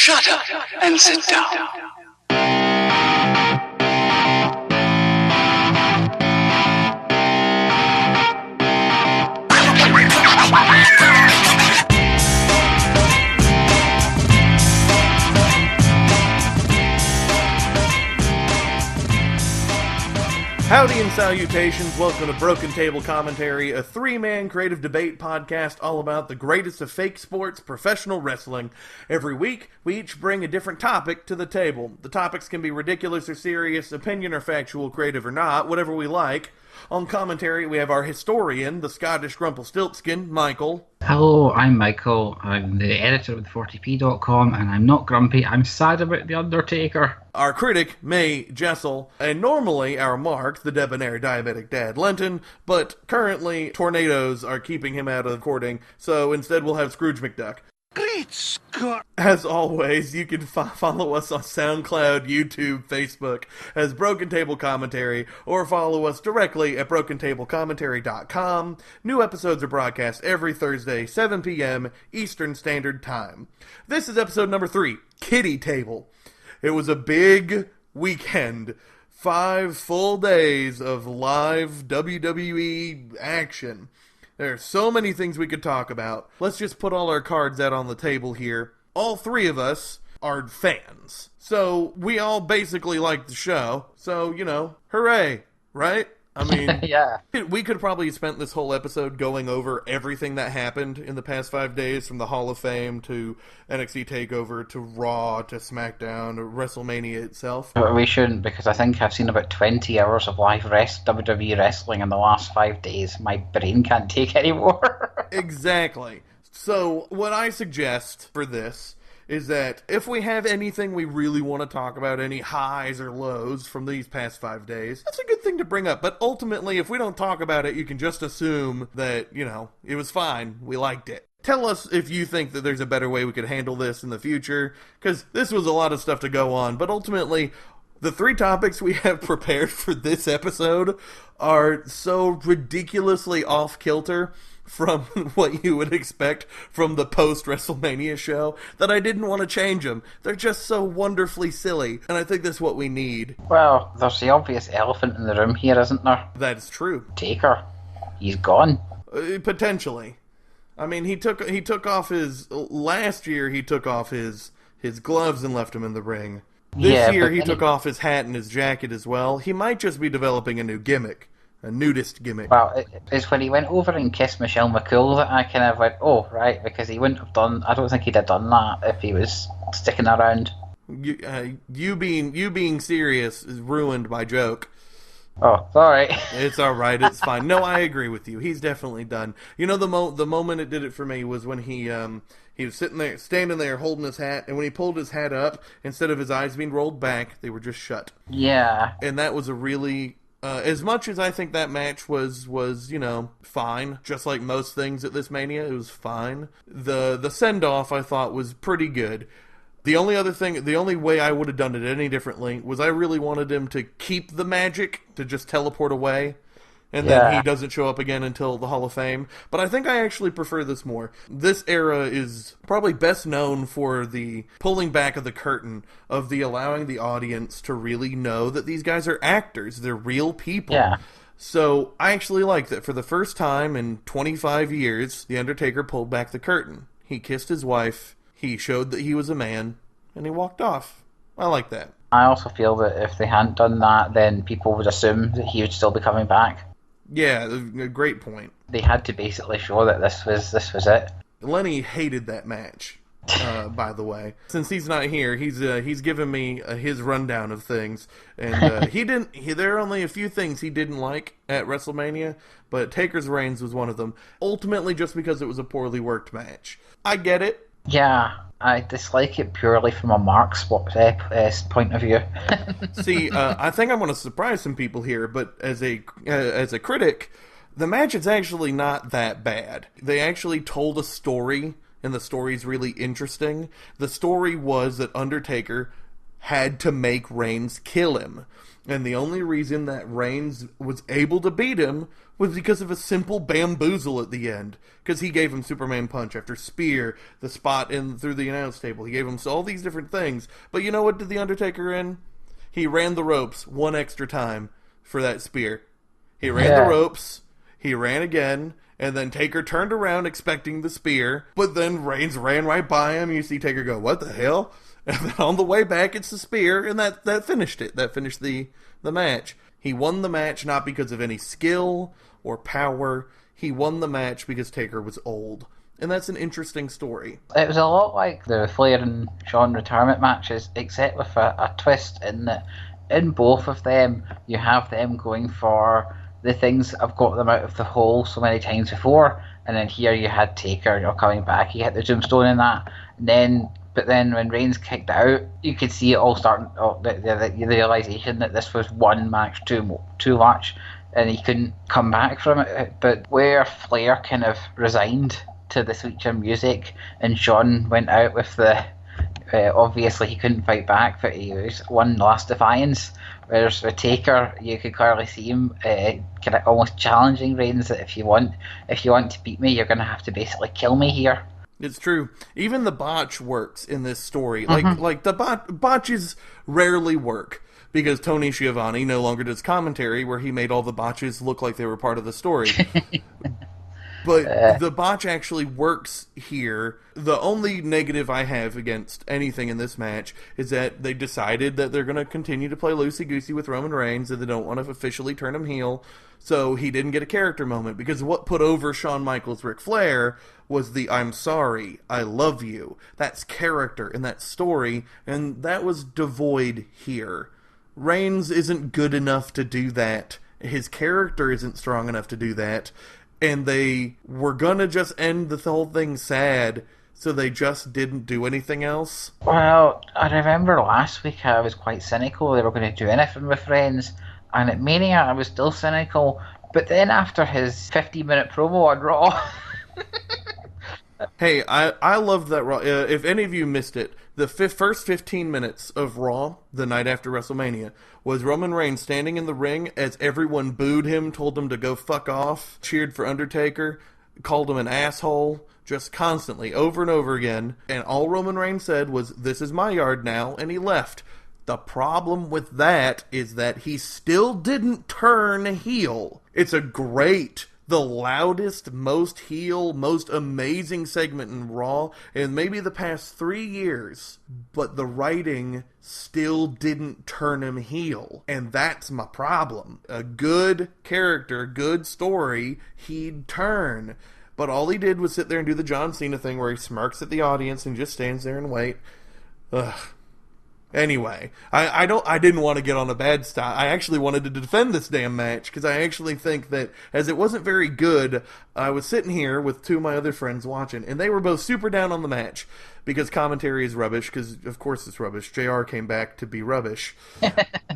Shut up and sit down. Howdy and salutations, welcome to Broken Table Commentary, a three-man creative debate podcast all about the greatest of fake sports, professional wrestling. Every week, we each bring a different topic to the table. The topics can be ridiculous or serious, opinion or factual, creative or not, whatever we like. On commentary, we have our historian, the Scottish Grumpelstiltskin, Michael. Hello, I'm Michael. I'm the editor of the40p.com, and I'm not grumpy. I'm sad about The Undertaker. Our critic, May Jessel, and normally our Mark, the debonair diabetic dad, Lenton, but currently tornadoes are keeping him out of the recording, so instead we'll have Scrooge McDuck. Great Scott! As always, you can follow us on SoundCloud, YouTube, Facebook as Broken Table Commentary, or follow us directly at BrokenTableCommentary.com. New episodes are broadcast every Thursday, 7 p.m. Eastern Standard Time. This is episode number 3, Kiddie Table. It was a big weekend. 5 full days of live WWE action. There are so many things we could talk about. Let's just put all our cards out on the table here. All 3 of us are fans. So we all basically like the show. So, you know, hooray, right? I mean, yeah. We could probably spent this whole episode going over everything that happened in the past 5 days, from the Hall of Fame to NXT TakeOver to Raw to SmackDown to WrestleMania itself. But we shouldn't, because I think I've seen about 20 hours of live WWE wrestling in the last 5 days. My brain can't take any more. Exactly. So what I suggest for this is that if we have anything we really want to talk about, any highs or lows from these past 5 days, that's a good thing to bring up. But ultimately, if we don't talk about it, you can just assume that, you know, it was fine. We liked it. Tell us if you think that there's a better way we could handle this in the future, because this was a lot of stuff to go on. But ultimately, the 3 topics we have prepared for this episode are so ridiculously off-kilter from what you would expect from the post-WrestleMania show that I didn't want to change them. They're just so wonderfully silly, and I think that's what we need. Well, there's the obvious elephant in the room here, isn't there? That's true. Taker. He's gone. Potentially. I mean, he took off his... Last year, he took off his gloves and left him in the ring. This year, he took off his hat and his jacket as well. He might just be developing a new gimmick. A nudist gimmick. Well, it's when he went over and kissed Michelle McCool that I kind of went, oh, right, because he wouldn't have done... I don't think he'd have done that if he was sticking around. You being serious is ruined my joke. Oh, sorry. It's alright, it's fine. No, I agree with you. He's definitely done. You know, the moment it did it for me was when he was standing there holding his hat, and when he pulled his hat up, instead of his eyes being rolled back, they were just shut. Yeah. And that was a really... as much as I think that match was, you know, fine, just like most things at this Mania, it was fine. The send-off, I thought, was pretty good. The only way I would have done it any differently was I really wanted him to keep the magic, to just teleport away, and then he doesn't show up again until the Hall of Fame. But I think I actually prefer this more. This era is probably best known for the pulling back of the curtain, of the allowing the audience to really know that these guys are actors. They're real people. Yeah. So I actually like that for the first time in 25 years, The Undertaker pulled back the curtain. He kissed his wife, he showed that he was a man, and he walked off. I like that. I also feel that if they hadn't done that, then people would assume that he would still be coming back. Yeah, a great point. They had to basically show that this was it. Lenny hated that match, by the way. Since he's not here, he's given me his rundown of things, and there are only a few things he didn't like at WrestleMania, but Taker's reigns was one of them. Ultimately, just because it was a poorly worked match. I get it. Yeah, I dislike it purely from a Mark's point of view. See, I think I'm going to surprise some people here, but as a critic, the match is actually not that bad. They actually told a story, and the story's really interesting. The story was that Undertaker had to make Reigns kill him. And the only reason that Reigns was able to beat him was because of a simple bamboozle at the end. Because he gave him Superman Punch after Spear, the spot through the announce table. He gave him all these different things. But you know what did The Undertaker in? He ran the ropes one extra time for that spear. He ran the ropes, he ran again, and then Taker turned around expecting the spear, but then Reigns ran right by him. You see Taker go, what the hell? And then on the way back, it's the spear, and that finished it. That finished the match. He won the match not because of any skill or power. He won the match because Taker was old. And that's an interesting story. It was a lot like the Flair and Shawn retirement matches, except with a twist in that in both of them, you have them going for the things that have got them out of the hole so many times before. And then here you had Taker, coming back. He hit the tombstone in that. But then when Reigns kicked out, you could see it all starting. The realization that this was one match too much, and he couldn't come back from it. But where Flair kind of resigned to the sweet chin music, and Shawn went out with the obviously he couldn't fight back, but he was one last defiance. Whereas with Taker, you could clearly see him kind of almost challenging Reigns that if you want to beat me, you're going to have to basically kill me here. It's true. Even the botch works in this story. Like the botches rarely work because Tony Schiavone no longer does commentary where he made all the botches look like they were part of the story. But the botch actually works here. The only negative I have against anything in this match is that they decided that they're going to continue to play loosey-goosey with Roman Reigns, and they don't want to officially turn him heel. So he didn't get a character moment, because what put over Shawn Michaels' Ric Flair was the I'm sorry, I love you. That's character in that story, and that was devoid here. Reigns isn't good enough to do that. His character isn't strong enough to do that. And they were gonna just end the whole thing sad, so they just didn't do anything else. Well, I remember last week I was quite cynical. They were going to do anything with Reigns, and at Mania I was still cynical. But then after his 15-minute promo on Raw... Hey, I loved that Raw. If any of you missed it, the first 15 minutes of Raw, the night after WrestleMania, was Roman Reigns standing in the ring as everyone booed him, told him to go fuck off, cheered for Undertaker, called him an asshole, just constantly, over and over again. And all Roman Reigns said was, this is my yard now, and he left. The problem with that is that he still didn't turn heel. It's the loudest, most heel, most amazing segment in Raw in maybe the past 3 years. But the writing still didn't turn him heel. And that's my problem. A good character, good story, he'd turn. But all he did was sit there and do the John Cena thing where he smirks at the audience and just stands there and wait. Ugh. Anyway, I didn't want to get on a bad style. I actually wanted to defend this damn match, because I actually think that, as it wasn't very good, I was sitting here with two of my other friends watching, and they were both super down on the match, because commentary is rubbish, because of course it's rubbish. JR came back to be rubbish.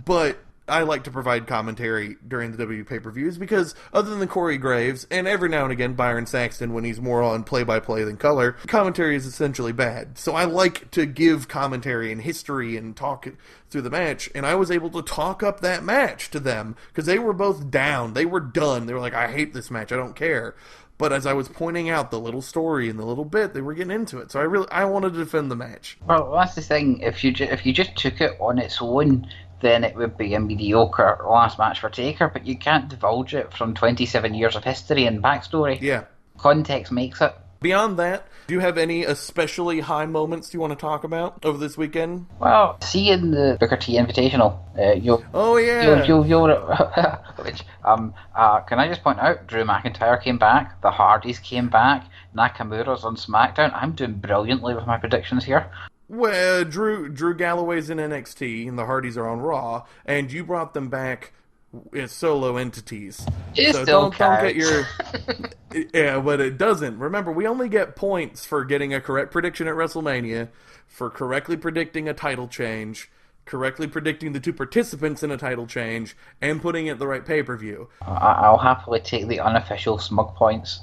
But I like to provide commentary during the W pay-per-views, because other than Corey Graves, and every now and again Byron Saxton when he's more on play-by-play than color, commentary is essentially bad. So I like to give commentary and history and talk through the match, and I was able to talk up that match to them, because they were both down. They were done. They were like, I hate this match. I don't care. But as I was pointing out the little story and the little bit, they were getting into it. So I wanted to defend the match. Well, that's the thing. If you just took it on its own, then it would be a mediocre last match for Taker, but you can't divulge it from 27 years of history and backstory. Yeah. Context makes it. Beyond that, do you have any especially high moments you want to talk about over this weekend? Well, seeing the Booker T Invitational, can I just point out, Drew McIntyre came back, the Hardys came back, Nakamura's on SmackDown. I'm doing brilliantly with my predictions here. Well, Drew Galloway's in NXT, and the Hardys are on Raw, and you brought them back as solo entities. It so still don't counts. get your... Yeah, but it doesn't. Remember, we only get points for getting a correct prediction at WrestleMania, for correctly predicting a title change, correctly predicting the two participants in a title change, and putting it at the right pay-per-view. I'll happily take the unofficial smug points.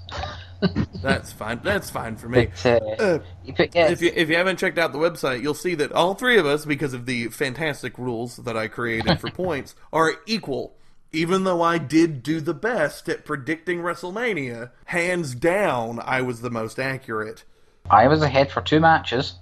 That's fine. That's fine for me. But If yes, you haven't checked out the website, you'll see that all three of us, because of the fantastic rules that I created for points, are equal. Even though I did do the best at predicting WrestleMania, hands down, I was the most accurate. I was ahead for 2 matches.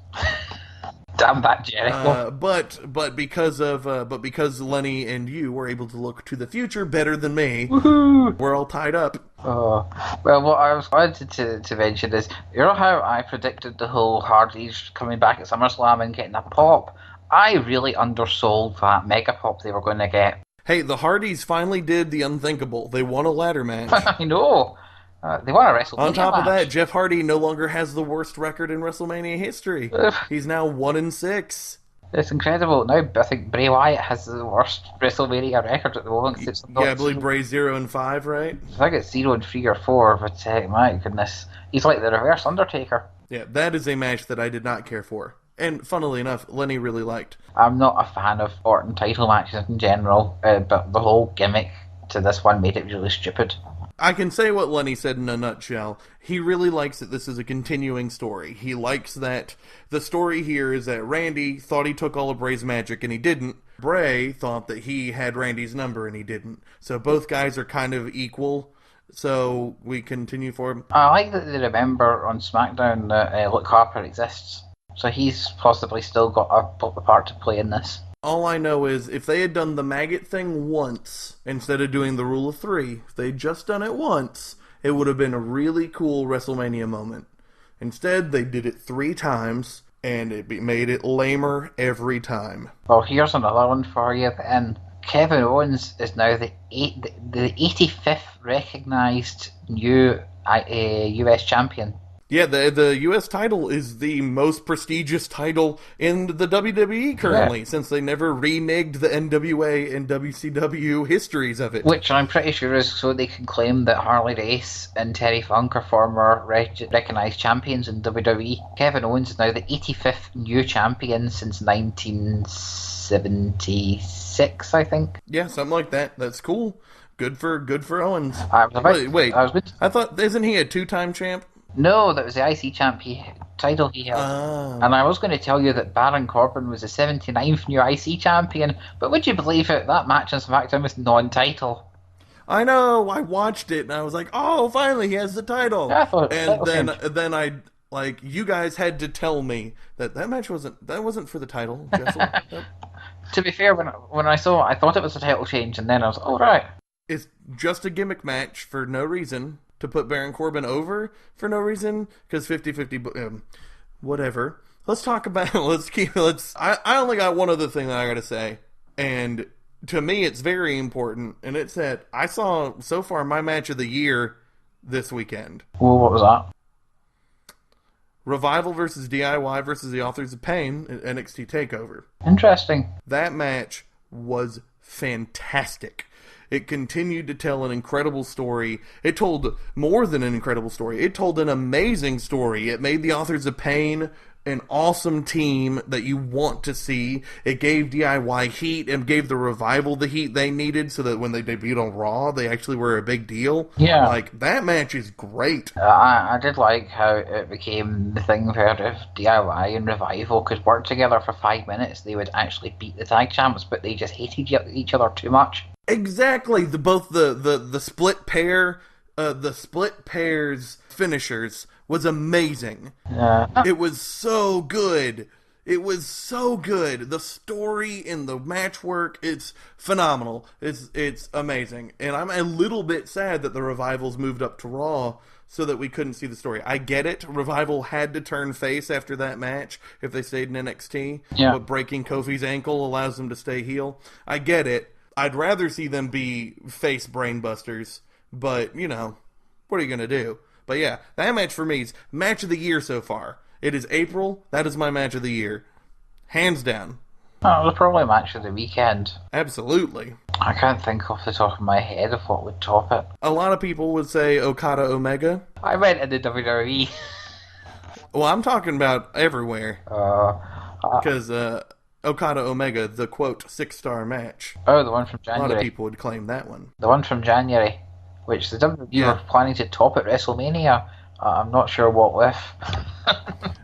Damn that Jericho! But because Lenny and you were able to look to the future better than me, Woohoo! we're all tied up. Oh, well, what I was wanted to mention is, you know how I predicted the whole Hardys coming back at SummerSlam and getting a pop? I really undersold that mega pop they were going to get. Hey, the Hardys finally did the unthinkable. They won a ladder match. I know. They won a WrestleMania On top of match. that, Jeff Hardy no longer has the worst record in WrestleMania history. He's now 1-6. It's incredible. Now I think Bray Wyatt has the worst WrestleMania record at the moment. It's not Yeah, I believe Bray's 0-5, right? I think it's 0-3 or 4, but my goodness. He's like the reverse Undertaker. Yeah, that is a match that I did not care for. And funnily enough, Lenny really liked. I'm not a fan of Orton title matches in general, but the whole gimmick to this one made it really stupid. I can say what Lenny said in a nutshell. He really likes that this is a continuing story. He likes that the story here is that Randy thought he took all of Bray's magic and he didn't. Bray thought that he had Randy's number and he didn't. So both guys are kind of equal. So we continue forward. I like that they remember on SmackDown that Luke Harper exists. So he's possibly still got a part to play in this. All I know is if they had done the maggot thing once, instead of doing the rule of 3, if they'd just done it once, it would have been a really cool WrestleMania moment. Instead, they did it 3 times, and it made it lamer every time. Well, here's another one for you then. Kevin Owens is now the 85th recognised new US champion. Yeah, the U.S. title is the most prestigious title in the WWE currently, since they never reneged the NWA and WCW histories of it. Which I'm pretty sure is so they can claim that Harley Race and Terry Funk are former recognised champions in WWE. Kevin Owens is now the 85th new champion since 1976, I think. Yeah, something like that. That's cool. Good for Owens. Wait. I thought, isn't he a 2-time champ? No, that was the IC title he held. And I was going to tell you that Baron Corbin was the 79th new IC champion, but would you believe it? That match on SmackDown was non-title. I know, I watched it, and I was like, oh, finally, he has the title. Yeah, I thought then I, like, you guys had to tell me that match wasn't for the title, Jessel. To be fair, when I saw it, I thought it was a title change, and then I was, oh, right. It's just a gimmick match for no reason. To put Baron Corbin over for no reason, because 50-50, whatever. Let's talk about, I only got one other thing that I gotta say, and to me it's very important, and it's that I saw, so far, my match of the year this weekend. Well, what was that? Revival versus DIY versus the Authors of Pain at NXT TakeOver. Interesting. That match was fantastic. It continued to tell an incredible story. It told more than an incredible story. It told an amazing story. It made the Authors of Pain an awesome team that you want to see. It gave DIY heat and gave the Revival the heat they needed so that when they debuted on Raw, they actually were a big deal. Yeah. Like, that match is great. I did like how it became the thing where if DIY and Revival could work together for 5 minutes, they would actually beat the tag champs, but they just hated each other too much. Exactly. Both the split pair, the split pairs finishers was amazing. It was so good. It was so good. The story and the match work, it's phenomenal. It's amazing. And I'm a little bit sad that the Revivals moved up to Raw so that we couldn't see the story. I get it. Revival had to turn face after that match if they stayed in NXT. Yeah. But breaking Kofi's ankle allows them to stay heel. I get it. I'd rather see them be face brainbusters, but, you know, what are you going to do? But yeah, that match for me is match of the year so far. It is April. That is my match of the year. Hands down. Oh, it was probably match of the weekend. Absolutely. I can't think off the top of my head of what would top it. A lot of people would say Okada Omega. I went into WWE. Well, I'm talking about everywhere. Because, Okada Omega, the quote 6-star match. Oh, the one from January. A lot of people would claim that one. The one from January, which the WWE were planning to top at WrestleMania, I'm not sure what with.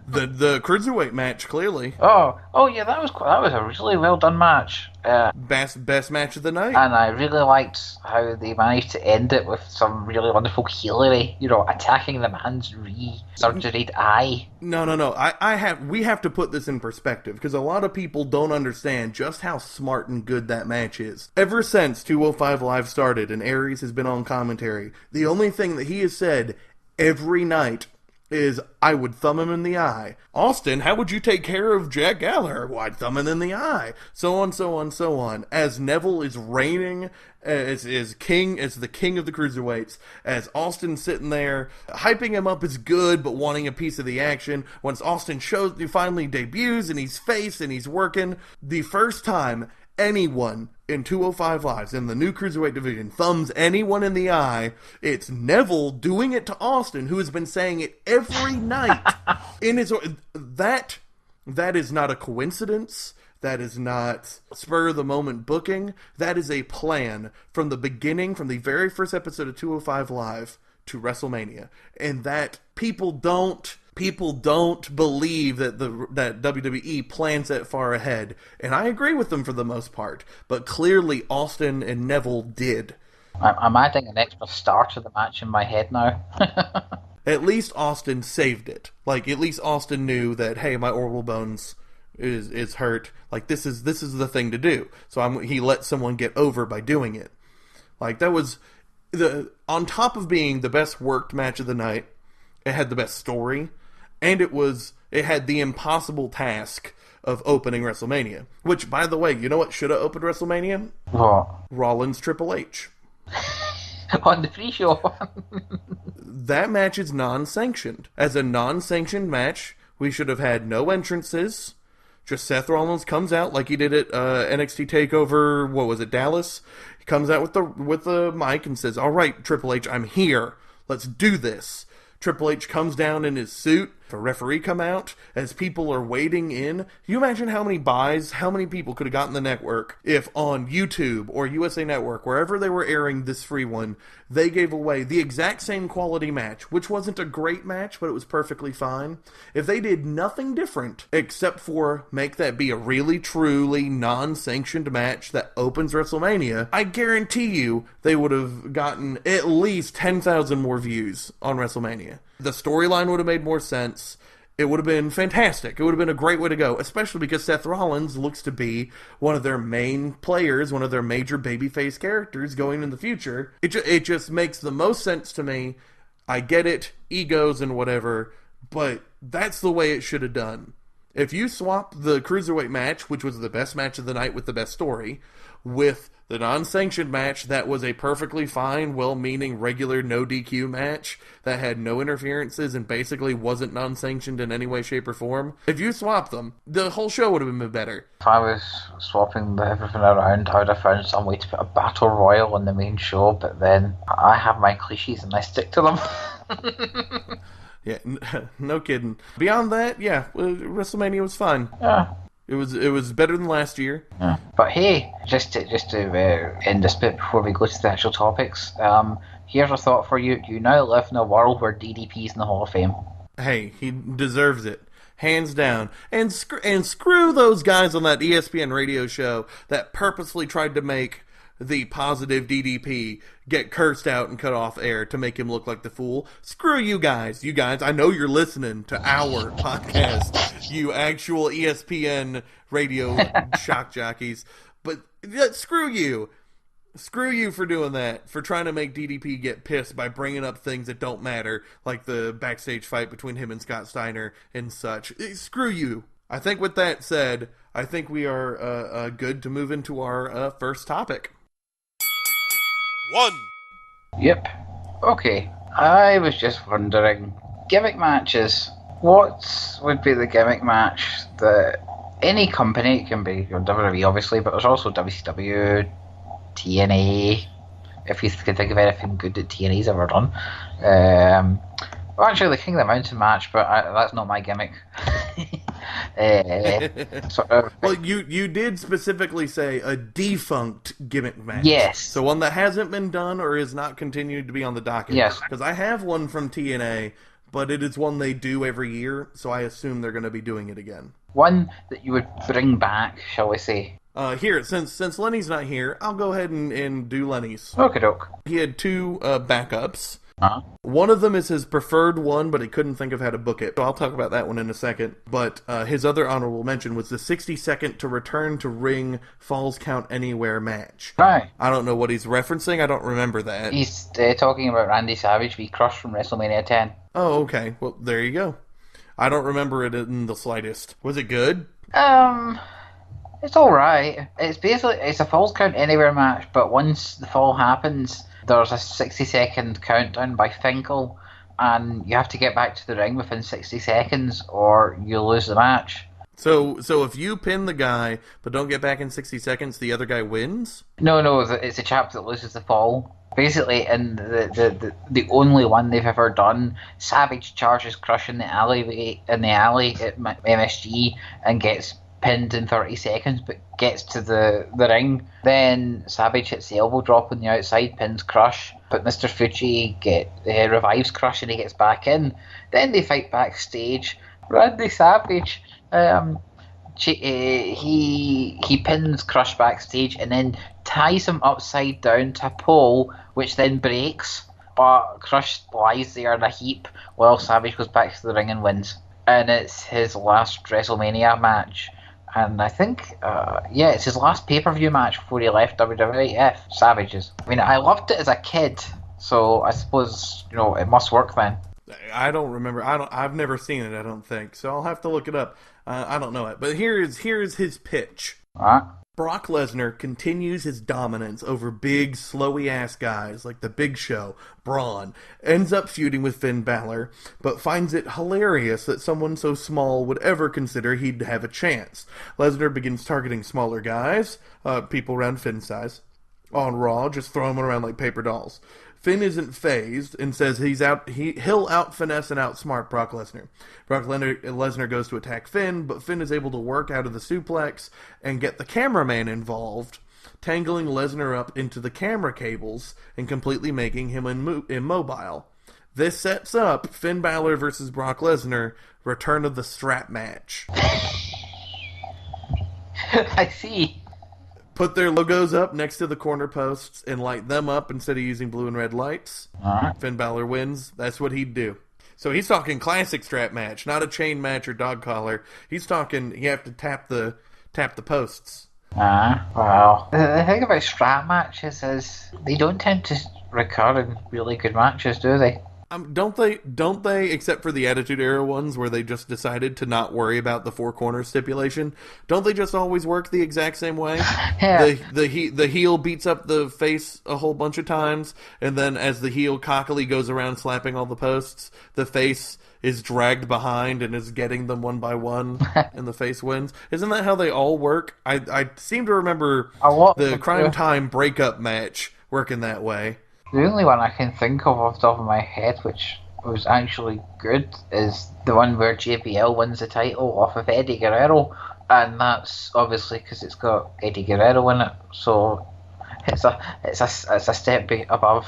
The cruiserweight match, clearly. Oh yeah, that was a really well done match. Best match of the night. And I really liked how they managed to end it with some really wonderful healery. Attacking the man's re-surgeried eye. No. We have to put this in perspective, because a lot of people don't understand just how smart and good that match is. Ever since 205 Live started and Aries has been on commentary, the only thing that he has said every night is, I would thumb him in the eye. Austin, how would you take care of Jack Gallagher? Well, I'd thumb him in the eye. So on, so on, so on. As Neville is reigning as the king of the cruiserweights, as Austin sitting there, hyping him up as good, but wanting a piece of the action. Once Austin finally debuts, and he's face, and he's working, the first time anyone in 205 Lives in the new Cruiserweight division thumbs anyone in the eye, it's Neville doing it to Austin, who has been saying it every night. That is not a coincidence. That is not spur-of-the-moment booking. That is a plan from the beginning, from the very first episode of 205 Live to WrestleMania. And that people don't believe that that WWE plans that far ahead, and I agree with them for the most part. But clearly, Austin and Neville did. I'm adding an extra star to the match in my head now. At least Austin saved it. Like, at least Austin knew that, hey, my orbital bones is hurt. Like, this is the thing to do. So he let someone get over by doing it. Like, that was on top of being the best worked match of the night. It had the best story. And it had the impossible task of opening WrestleMania. Which, by the way, you know what should have opened WrestleMania? What? Rollins Triple H. On the pre-show. That match is non-sanctioned. As a non-sanctioned match, we should have had no entrances. Just Seth Rollins comes out like he did at NXT TakeOver, what was it, Dallas? He comes out with the mic and says, "All right, Triple H, I'm here. Let's do this." Triple H comes down in his suit. A referee come out as people are waiting in. Can you imagine how many people could have gotten the network if on YouTube or USA Network, wherever they were airing this free one, they gave away the exact same quality match, which wasn't a great match, but it was perfectly fine. If they did nothing different except for make that be a really, truly non-sanctioned match that opens WrestleMania, I guarantee you they would have gotten at least 10,000 more views on WrestleMania. The storyline would have made more sense. It would have been fantastic. It would have been a great way to go, especially because Seth Rollins looks to be one of their main players, one of their major babyface characters going in the future. It just makes the most sense to me. I get it, egos and whatever, but that's the way it should have done. If you swap the Cruiserweight match, which was the best match of the night with the best story, with the non-sanctioned match that was a perfectly fine, well-meaning, regular no DQ match that had no interferences and basically wasn't non-sanctioned in any way, shape, or form. If you swap them, the whole show would have been better. If I was swapping everything around, I would have found some way to put a battle royal on the main show, but then I have my cliches and I stick to them. Yeah, no kidding. Beyond that, yeah, WrestleMania was fun. Yeah. It was better than last year. Yeah. But hey, just to end this bit before we go to the actual topics, here's a thought for you. You now live in a world where DDP's in the Hall of Fame. Hey, he deserves it. Hands down. And screw those guys on that ESPN radio show that purposely tried to make the positive DDP get cursed out and cut off air to make him look like the fool. Screw you guys. You guys, I know you're listening to our podcast, you actual ESPN radio shock jockeys, but screw you. Screw you for doing that, for trying to make DDP get pissed by bringing up things that don't matter, like the backstage fight between him and Scott Steiner and such. Screw you. I think with that said, I think we are good to move into our first topic. 1. Yep. Okay. I was just wondering, gimmick matches. What would be the gimmick match that any company, it can be WWE obviously, but there's also WCW, TNA, if you can think of anything good that TNA's ever done. Well, actually, the King of the Mountain match, but that's not my gimmick. Sort of. Well, you did specifically say a defunct gimmick match. Yes. So one that hasn't been done or is not continued to be on the docket. Yes. Because I have one from TNA, but it is one they do every year, so I assume they're going to be doing it again. One that you would bring back, shall we say? Here, since Lenny's not here, I'll go ahead and do Lenny's. Okie doke. He had two backups. Uh-huh. One of them is his preferred one, but he couldn't think of how to book it. So I'll talk about that one in a second. But his other honorable mention was the 60-second to return to ring Falls Count Anywhere match. Right. I don't know what he's referencing. I don't remember that. He's talking about Randy Savage v. Crush from WrestleMania 10. Oh, okay. Well, there you go. I don't remember it in the slightest. Was it good? It's alright. It's a Falls Count Anywhere match, but once the fall happens, there's a 60-second countdown by Finkel, and you have to get back to the ring within 60 seconds, or you lose the match. So if you pin the guy, but don't get back in 60 seconds, the other guy wins? No, it's a chap that loses the fall. Basically, in the only one they've ever done, Savage charges Crush in the alley at MSG and gets pinned in 30 seconds, but gets to the ring. Then Savage hits the elbow drop on the outside, pins Crush, but Mr. Fuji revives Crush and he gets back in. Then they fight backstage. Randy Savage, he pins Crush backstage and then ties him upside down to a pole, which then breaks, but Crush lies there in a heap while Savage goes back to the ring and wins. And it's his last WrestleMania match. And I think, it's his last pay-per-view match before he left WWF, Savage's. I mean, I loved it as a kid, so I suppose, it must work then. I don't remember. I've never seen it, I don't think. So I'll have to look it up. I don't know it. But here's his pitch. Alright. Brock Lesnar continues his dominance over big, slowy-ass guys like The Big Show, Braun, ends up feuding with Finn Balor, but finds it hilarious that someone so small would ever consider he'd have a chance. Lesnar begins targeting smaller guys, people around Finn's size, on Raw, just throwing them around like paper dolls. Finn isn't phased and says he'll out-finesse and outsmart Brock Lesnar. Brock Lesnar goes to attack Finn, but Finn is able to work out of the suplex and get the cameraman involved, tangling Lesnar up into the camera cables and completely making him immobile. This sets up Finn Balor versus Brock Lesnar, return of the strap match. I see. Put their logos up next to the corner posts and light them up instead of using blue and red lights. Alright. Finn Balor wins. That's what he'd do. So he's talking classic strap match, not a chain match or dog collar. He's talking you have to tap the posts. Wow. The thing about strap matches is they don't tend to recur in really good matches, do they? Don't they, except for the Attitude Era ones where they just decided to not worry about the four corner stipulation, don't they just always work the exact same way? Yeah. The heel beats up the face a whole bunch of times, and then as the heel cockily goes around slapping all the posts, the face is dragged behind and is getting them one by one, and the face wins. Isn't that how they all work? I seem to remember the Crime Time breakup match working that way. The only one I can think of off the top of my head, which was actually good, is the one where JBL wins the title off of Eddie Guerrero, and that's obviously because it's got Eddie Guerrero in it, so it's a step above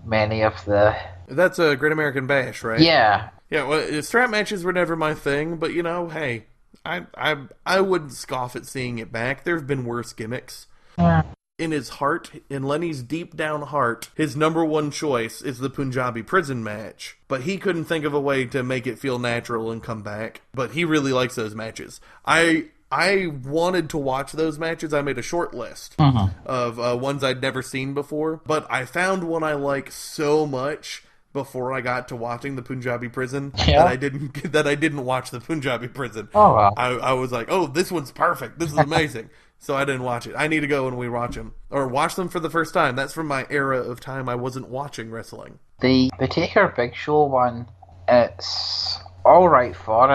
many of the. That's a Great American Bash, right? Yeah. Yeah. Well, strap matches were never my thing, but hey, I wouldn't scoff at seeing it back. There have been worse gimmicks. Yeah. In his heart, in Lenny's deep down heart, his number one choice is the Punjabi prison match. But he couldn't think of a way to make it feel natural and come back. But he really likes those matches. I wanted to watch those matches. I made a short list of ones I'd never seen before. But I found one I like so much before I got to watching the Punjabi prison that I didn't watch the Punjabi prison. Oh, wow. I was like, oh, this one's perfect. This is amazing. So I didn't watch it. I need to go when we watch them. Or watch them for the first time. That's from my era of time I wasn't watching wrestling. The Taker Big Show one, it's alright for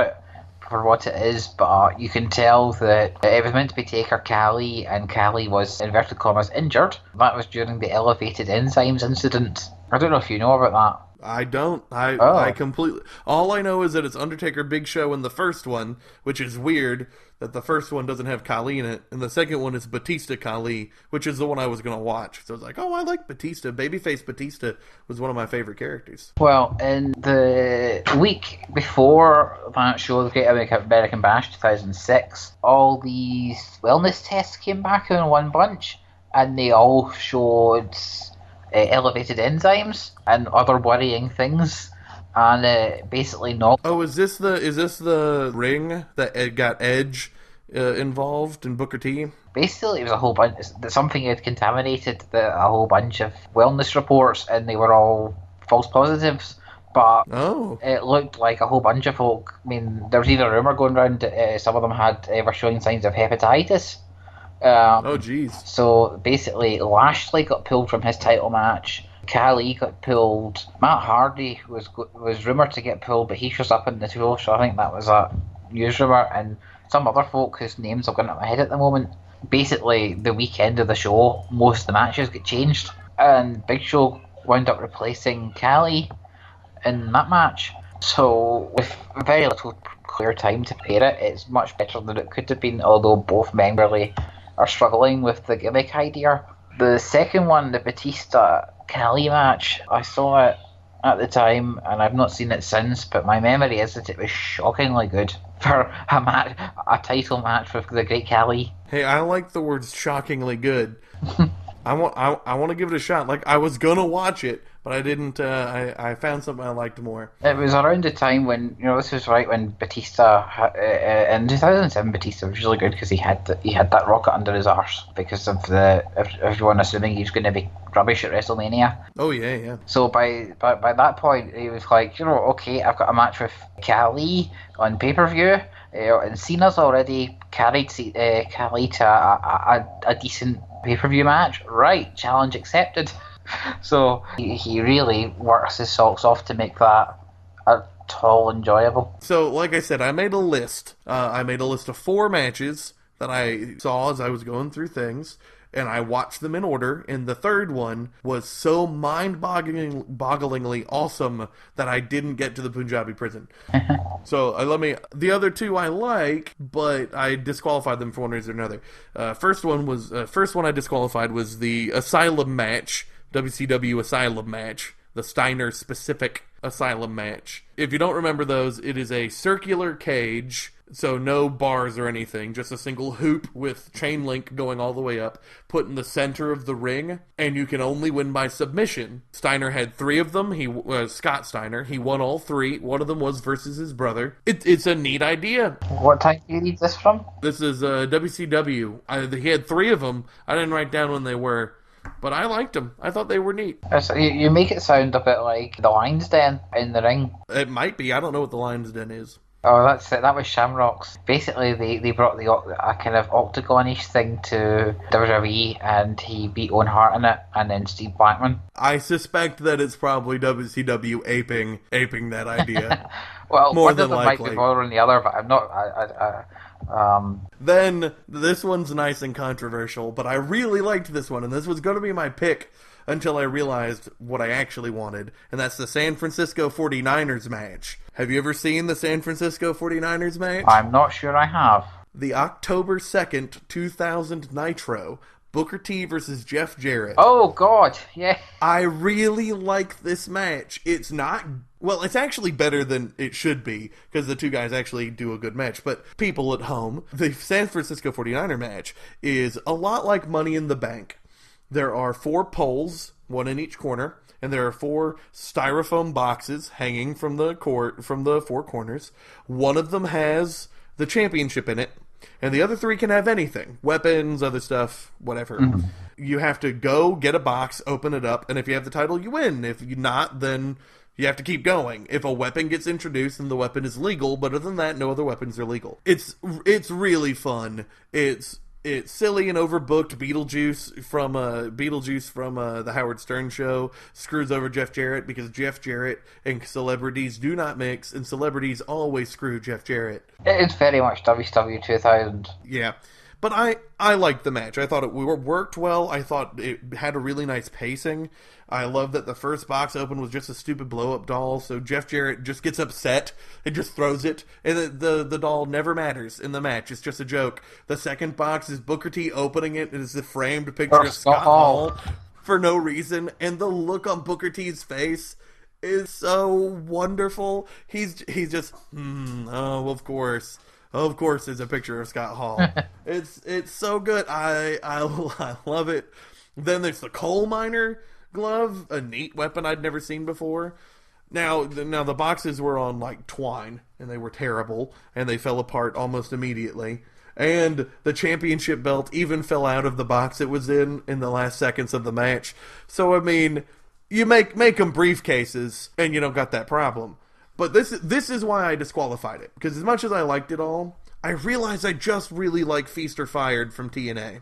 what it is, but you can tell that it was meant to be Taker Cali, and Cali was, inverted commas, injured. That was during the elevated enzymes incident. I don't know if you know about I don't. Oh. I completely. All I know is that it's Undertaker Big Show in the first one, which is weird that the first one doesn't have Khali in it, and the second one is Batista Khali, which is the one I was going to watch. So I was like, oh, I like Batista. Babyface Batista was one of my favorite characters. Well, in the week before that show, the Great American Bash 2006, all these wellness tests came back in one bunch, and they all showed elevated enzymes and other worrying things, and basically knocked. Oh, is this the ring that got Edge involved in Booker T? Basically, it was a whole bunch. Something had contaminated a whole bunch of wellness reports, and they were all false positives. But it looked like a whole bunch of folk. I mean, there was even a rumor going around that some of them were showing signs of hepatitis. Oh, jeez. So basically, Lashley got pulled from his title match. Khali got pulled. Matt Hardy was rumoured to get pulled, but he shows up in the show, so I think that was a news rumour. And some other folk whose names are going up my head at the moment. Basically, the weekend of the show, most of the matches get changed, and Big Show wound up replacing Khali in that match. So with very little clear time to pair it, it's much better than it could have been, although both men really are struggling with the gimmick idea. The second one, the Batista Khali match, I saw it at the time and I've not seen it since, but my memory is that it was shockingly good for a title match with the Great Khali. Hey, I like the words shockingly good. I want to give it a shot. Like, I was gonna watch it, but I didn't. I found something I liked more. It was around the time when, this was right when Batista in 2007. Batista was really good because he had that rocket under his arse because of everyone assuming he was going to be rubbish at WrestleMania. Oh yeah. So by that point, he was like, okay, I've got a match with Khali on pay-per-view, and Cena's already carried Khali to a decent pay-per-view match. Right, challenge accepted. So he really works his socks off to make that at all enjoyable. So, like I said, I made a list. I made a list of 4 matches that I saw as I was going through things, and I watched them in order, and the third one was so mind-bogglingly awesome that I didn't get to the Punjabi prison. So the other 2 I like, but I disqualified them for one reason or another. First one I disqualified was the Asylum match, WCW Asylum match, the Steiner-specific Asylum match. If you don't remember those, it is a circular cage, so no bars or anything, just a single hoop with chain link going all the way up, put in the center of the ring, and you can only win by submission. Steiner had 3 of them. Scott Steiner. He won all 3. One of them was versus his brother. It's a neat idea. What time do you need this from? This is WCW. He had 3 of them. I didn't write down when they were. But I liked them. I thought they were neat. You make it sound a bit like the Lion's Den in the ring. It might be. I don't know what the Lion's Den is. Oh, that's it. That was Shamrocks. Basically, they brought a kind of octagon-ish thing to WWE, and he beat Owen Hart in it, and then Steve Blackman. I suspect that it's probably WCW aping that idea. Well, more one than of them likely. might be more than the other, but I'm not. Then this one's nice and controversial, but I really liked this one, and this was going to be my pick until I realized what I actually wanted, and that's the San Francisco 49ers match. Have you ever seen the San Francisco 49ers match? I'm not sure I have. The October 2nd, 2000 Nitro, Booker T versus Jeff Jarrett. Oh, God, yeah. I really like this match. It's actually better than it should be, because the 2 guys actually do a good match. But people at home, the San Francisco 49er match is a lot like Money in the Bank. There are 4 poles, 1 in each corner, and there are 4 styrofoam boxes hanging from the 4 corners. One of them has the championship in it, and the other 3 can have anything. Weapons, other stuff, whatever. Mm-hmm. You have to go get a box, open it up, and if you have the title, you win. If you're not, then you have to keep going. If a weapon gets introduced, then the weapon is legal, but other than that, no other weapons are legal. It's really fun. It's silly and overbooked. Beetlejuice from the Howard Stern show screws over Jeff Jarrett because Jeff Jarrett and celebrities do not mix, and celebrities always screw Jeff Jarrett. It's very much WCW 2000. Yeah. But I liked the match. I thought it worked well. I thought it had a really nice pacing. I love that the first box open was just a stupid blow-up doll, so Jeff Jarrett just gets upset and just throws it, and the doll never matters in the match. It's just a joke. The second box is Booker T opening it, and it's a framed picture of Scott Hall for no reason, and the look on Booker T's face is so wonderful. He's just, oh, of course. Of course, there's a picture of Scott Hall. It's so good. I love it. Then there's the coal miner glove, a neat weapon I'd never seen before. Now the boxes were on like twine, and they were terrible, and they fell apart almost immediately. And the championship belt even fell out of the box it was in the last seconds of the match. So I mean, you make them briefcases, and you don't got that problem. But this is why I disqualified it. Because as much as I liked it all, I realized I just really like Feast or Fired from TNA.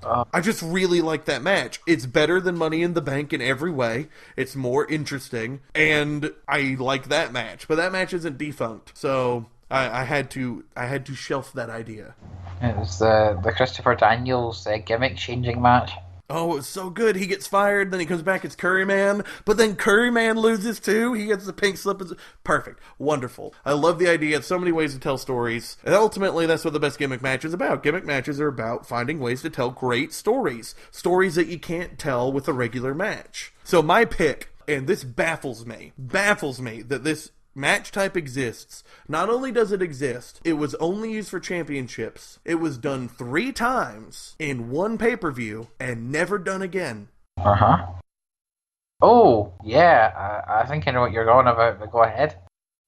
I just really like that match. It's better than Money in the Bank in every way. It's more interesting. And I like that match. But that match isn't defunct. So I had to shelf that idea. It was the Christopher Daniels gimmick changing match. Oh, it was so good. He gets fired, then he comes back as Curryman, but then Curryman loses too. He gets the pink slip. Perfect. Wonderful. I love the idea. It's so many ways to tell stories. And ultimately, that's what the best gimmick match is about. Gimmick matches are about finding ways to tell great stories. Stories that you can't tell with a regular match. So my pick, and this baffles me that this match type exists. Not only does it exist, it was only used for championships. It was done 3 times in one pay-per-view and never done again. Uh-huh. Oh, yeah. I think I know what you're going about, but go ahead.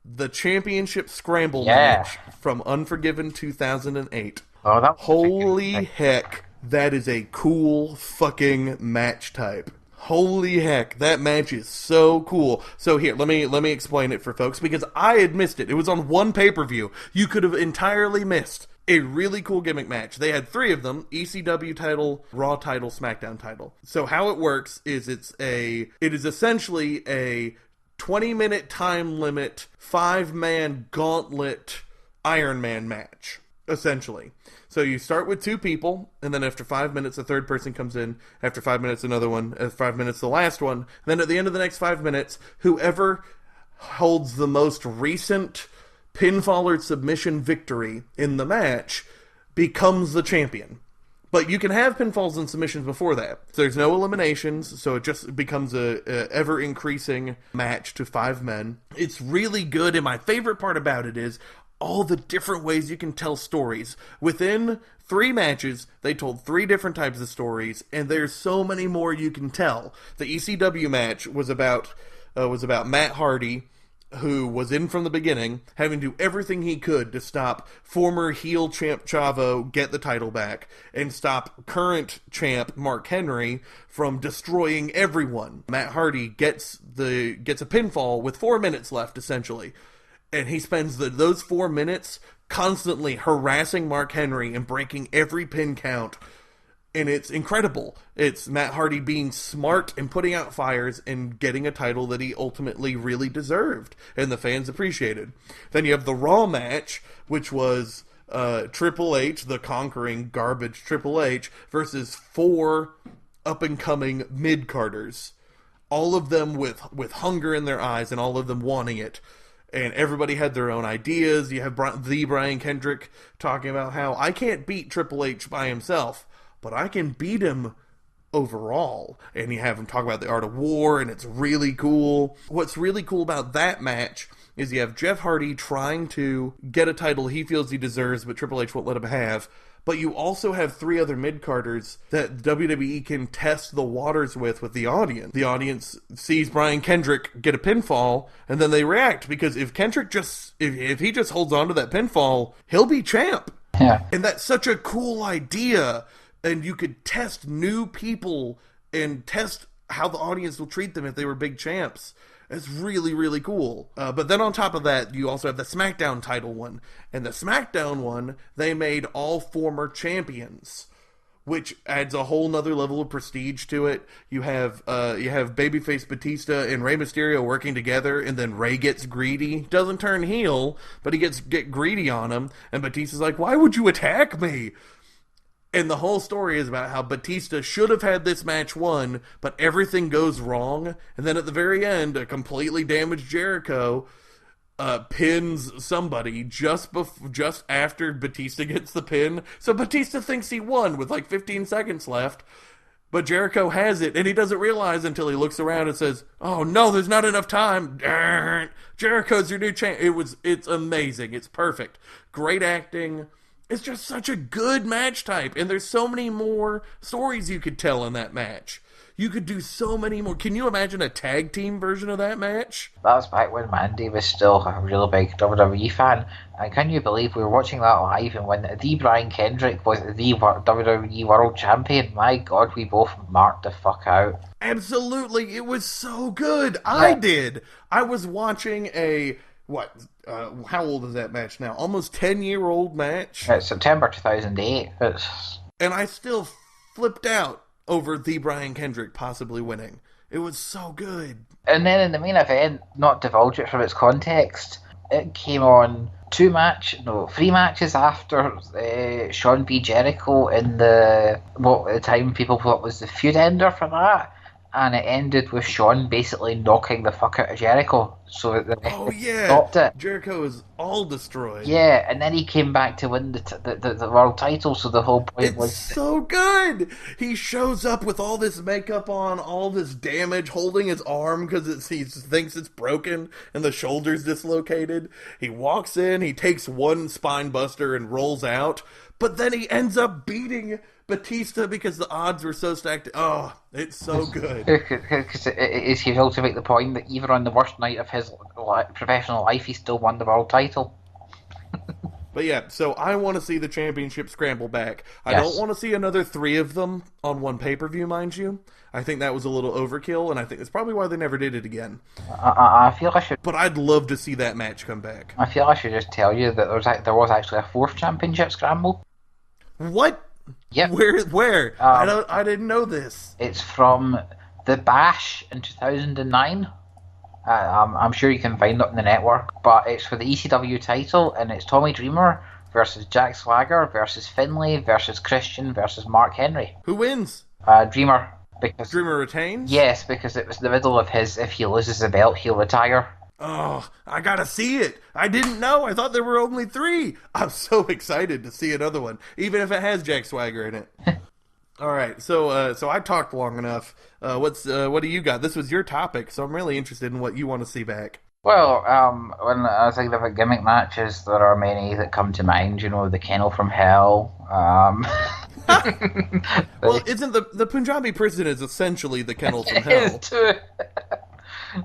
The championship scramble match from Unforgiven 2008. Oh, that was holy heck, that is a cool fucking match type. Holy heck, that match is so cool. So here, let me explain it for folks, because I had missed it. It was on one pay-per-view. You could have entirely missed a really cool gimmick match. They had 3 of them: ECW title, Raw title, SmackDown title. So how it works is it is essentially a 20-minute time limit, 5-man gauntlet Iron Man match, essentially. So you start with 2 people, and then after 5 minutes, a third person comes in. After 5 minutes, another one. After 5 minutes, the last one. Then at the end of the next 5 minutes, whoever holds the most recent pinfall or submission victory in the match becomes the champion. But you can have pinfalls and submissions before that. So there's no eliminations, so it just becomes a ever-increasing match to 5 men. It's really good, and my favorite part about it is all the different ways you can tell stories. Within 3 matches, they told 3 different types of stories, and there's so many more you can tell. The ECW match was about Matt Hardy, who was in from the beginning, having to do everything he could to stop former heel champ Chavo get the title back, and stop current champ Mark Henry from destroying everyone. Matt Hardy gets a pinfall with 4 minutes left, essentially. And he spends those 4 minutes constantly harassing Mark Henry and breaking every pin count. And it's incredible. It's Matt Hardy being smart and putting out fires and getting a title that he ultimately really deserved. And the fans appreciated. Then you have the Raw match, which was Triple H, the conquering garbage Triple H, versus 4 up-and-coming mid-carders. All of them with hunger in their eyes and all of them wanting it. And everybody had their own ideas. You have the Brian Kendrick talking about how I can't beat Triple H by himself, but I can beat him overall. And you have him talk about the art of war, and it's really cool. What's really cool about that match is you have Jeff Hardy trying to get a title he feels he deserves, but Triple H won't let him have. But you also have 3 other mid-carders that WWE can test the waters with the audience. The audience sees Brian Kendrick get a pinfall, and then they react, because if Kendrick if he just holds on to that pinfall, he'll be champ. Yeah. And that's such a cool idea. And you could test new people and test how the audience will treat them if they were big champs. It's really, really cool. But then on top of that, you also have the SmackDown title one. And the SmackDown one, they made all former champions, which adds a whole nother level of prestige to it. You have babyface Batista and Rey Mysterio working together, and then Rey gets greedy. Doesn't turn heel, but he get greedy on him, and Batista's like, "Why would you attack me?" And the whole story is about how Batista should have had this match won, but everything goes wrong, and then at the very end, a completely damaged Jericho pins somebody just after Batista gets the pin. So Batista thinks he won with like 15 seconds left, but Jericho has it, and he doesn't realize until he looks around and says, "Oh no, there's not enough time. Darn. Jericho's your new champ." It's amazing. It's perfect. Great acting. It's just such a good match type, and there's so many more stories you could tell in that match. You could do so many more. Can you imagine a tag team version of that match? That was back when Mandy was still a really big WWE fan. And can you believe we were watching that live, and when the Brian Kendrick was the WWE World Champion, my God, we both marked the fuck out. Absolutely. It was so good. I did. I was watching how old is that match now? Almost 10-year-old match. It's September 2008. And I still flipped out over the Brian Kendrick possibly winning. It was so good. And then in the main event, not divulge it from its context, it came on 3 matches after Sean B. Jericho in what at the time people thought was the feud ender for that. And it ended with Sean basically knocking the fuck out of Jericho, so that the stopped it. Jericho is all destroyed. Yeah, and then he came back to win the world title. So the whole point was so good. He shows up with all this makeup on, all this damage, holding his arm because he thinks it's broken and the shoulder's dislocated. He walks in, he takes one spine buster and rolls out, but then he ends up beating Batista because the odds were so stacked. Oh, it's so good. Because he's also make the point that even on the worst night of his professional life, he still won the world title. But yeah, so I want to see the championship scramble back. I Yes. don't want to see another 3 of them on one pay-per-view, mind you. I think that was a little overkill, and I think that's probably why they never did it again. I feel I should. But I'd love to see that match come back. I feel I should just tell you that there was actually a 4th championship scramble. What? Yep. Where? I didn't know this. It's from the Bash in 2009. I'm sure you can find it on the network, but it's for the ECW title, and it's Tommy Dreamer versus Jack Swagger versus Finlay versus Christian versus Mark Henry. Who wins? Dreamer. Because Dreamer retains? Yes, because it was the middle of his, if he loses the belt, he'll retire. Oh, I gotta see it. I didn't know. I thought there were only 3. I'm so excited to see another one, even if it has Jack Swagger in it. All right, so I talked long enough. What do you got? This was your topic, so I'm really interested in what you want to see back. Well, when I think about gimmick matches, there are many that come to mind. You know, the Kennel from Hell. Well, isn't the Punjabi prison is essentially the Kennel from Hell?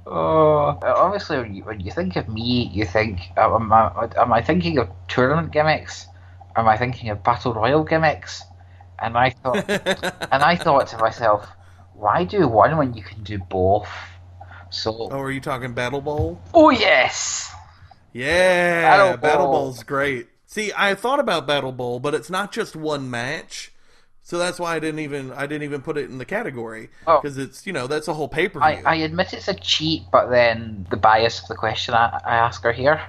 Oh, obviously, when you think of me, you think, am I thinking of tournament gimmicks? Am I thinking of battle royal gimmicks? And I thought to myself, why do one when you can do both? So, are you talking Battle Bowl? Oh yes, yeah, Battle Bowl's great. See, I thought about Battle Bowl, but it's not just one match. So that's why I didn't even put it in the category, because it's, that's a whole pay-per-view. I admit it's a cheat, but then the bias of the question I ask her here.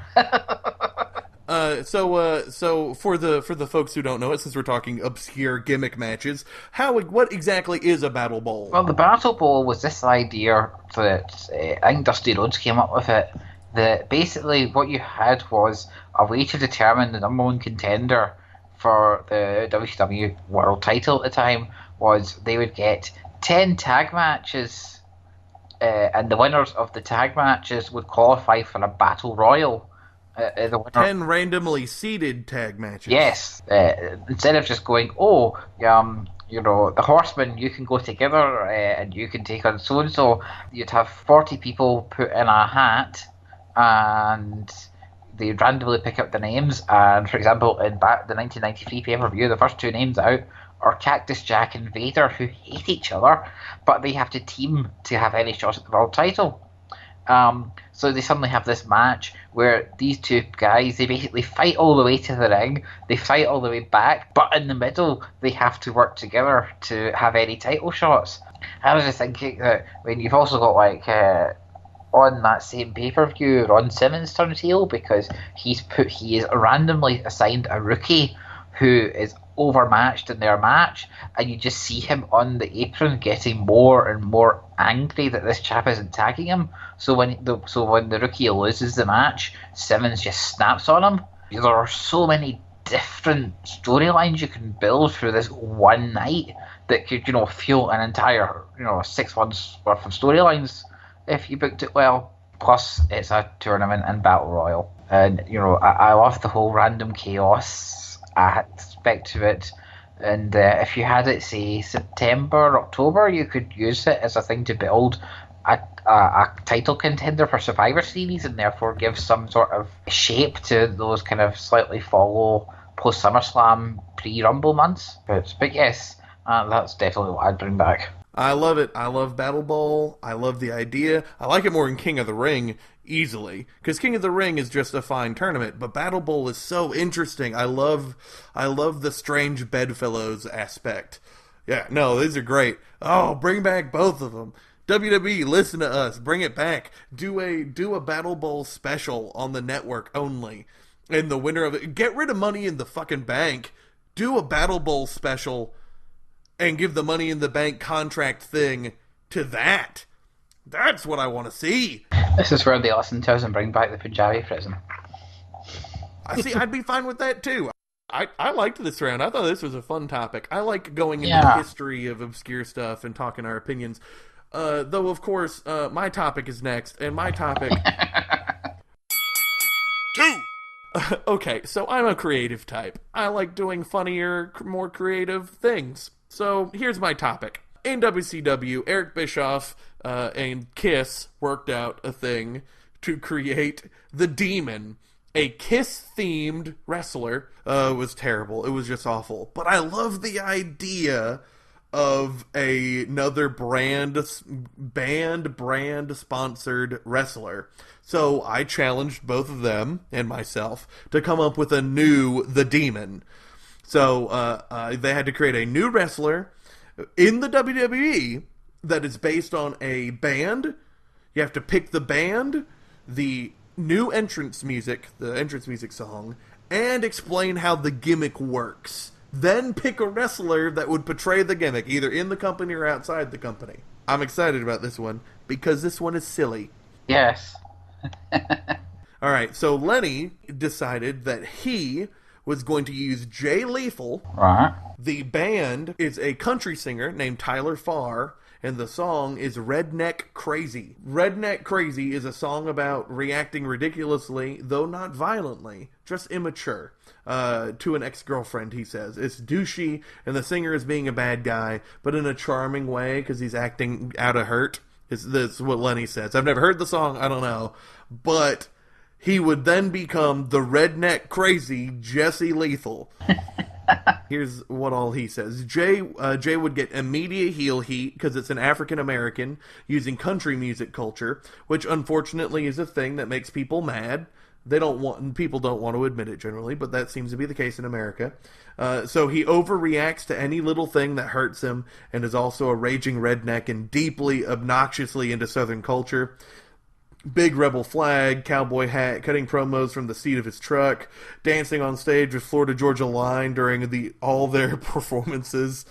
So for the folks who don't know it, since we're talking obscure gimmick matches, what exactly is a Battle Bowl? Well, the Battle Bowl was this idea that I think Dusty Rhodes came up with it. That basically what you had was a way to determine the number one contender for the WCW World Title at the time. Was they would get 10 tag matches, and the winners of the tag matches would qualify for a Battle Royal. 10 randomly seeded tag matches. Yes, instead of just going, the Horsemen, you can go together and you can take on so and so. You'd have 40 people put in a hat, and they randomly pick up the names. And for example, in the 1993 pay-per-view, the first 2 names out are Cactus Jack and Vader, who hate each other, but they have to team to have any shot at the world title. So they suddenly have this match where these two guys, they basically fight all the way to the ring, they fight all the way back, but in the middle they have to work together to have any title shots. I was just thinking that when you've also got like on that same pay-per-view, Ron Simmons turns heel because he is randomly assigned a rookie who is overmatched in their match, and you just see him on the apron getting more and more angry that this chap isn't tagging him. So when the rookie loses the match, Simmons just snaps on him. There are so many different storylines you can build through this one night that could, fuel an entire, 6 months worth of storylines if you booked it well. Plus, it's a tournament and battle royal, and I love the whole random chaos aspect to it. And if you had it, say, September, October, you could use it as a thing to build a title contender for Survivor Series, and therefore give some sort of shape to those kind of slightly follow post SummerSlam pre-Rumble months. But yes, that's definitely what I'd bring back. I love it. I love Battle Bowl. I love the idea. I like it more than King of the Ring, easily. Because King of the Ring is just a fine tournament, but Battle Bowl is so interesting. I love the strange bedfellows aspect. Yeah, no, these are great. Oh, bring back both of them. WWE, listen to us. Bring it back. Do a Battle Bowl special on the network only. And the winner of it, get rid of Money in the fucking Bank. Do a Battle Bowl special and give the Money in the Bank contract thing to that. That's what I want to see. This is where they listen to us and bring back the Punjabi prison. I'd be fine with that too. I liked this round. I thought this was a fun topic. I like going into the history of obscure stuff and talking our opinions. Though, of course, my topic is next, and my topic... 2. Okay, so I'm a creative type. I like doing funnier, more creative things. So here's my topic. In WCW, Eric Bischoff and Kiss worked out a thing to create the Demon, a Kiss-themed wrestler. It was terrible. It was just awful. But I love the idea of another brand-sponsored wrestler. So I challenged both of them and myself to come up with a new The Demon. So they had to create a new wrestler in the WWE that is based on a band. You have to pick the band, the new entrance music, the entrance music song, and explain how the gimmick works. Then pick a wrestler that would portray the gimmick, either in the company or outside the company. I'm excited about this one, because this one is silly. Yes. Alright, so Lenny decided that he was going to use Jay Lethal. Right. The band is a country singer named Tyler Farr, and the song is Redneck Crazy. Redneck Crazy is a song about reacting ridiculously, though not violently, just immature, to an ex-girlfriend, he says. It's douchey, and the singer is being a bad guy, but in a charming way, because he's acting out of hurt. That's what Lenny says. I've never heard the song, I don't know, but he would then become the Redneck Crazy Jesse Lethal. Here's what all he says. Jay would get immediate heel heat because it's an African American using country music culture, which unfortunately is a thing that makes people mad. People don't want to admit it generally, but that seems to be the case in America. So he overreacts to any little thing that hurts him, and is also a raging redneck and deeply, obnoxiously into Southern culture. Big rebel flag, cowboy hat, cutting promos from the seat of his truck, dancing on stage with Florida Georgia Line during all their performances.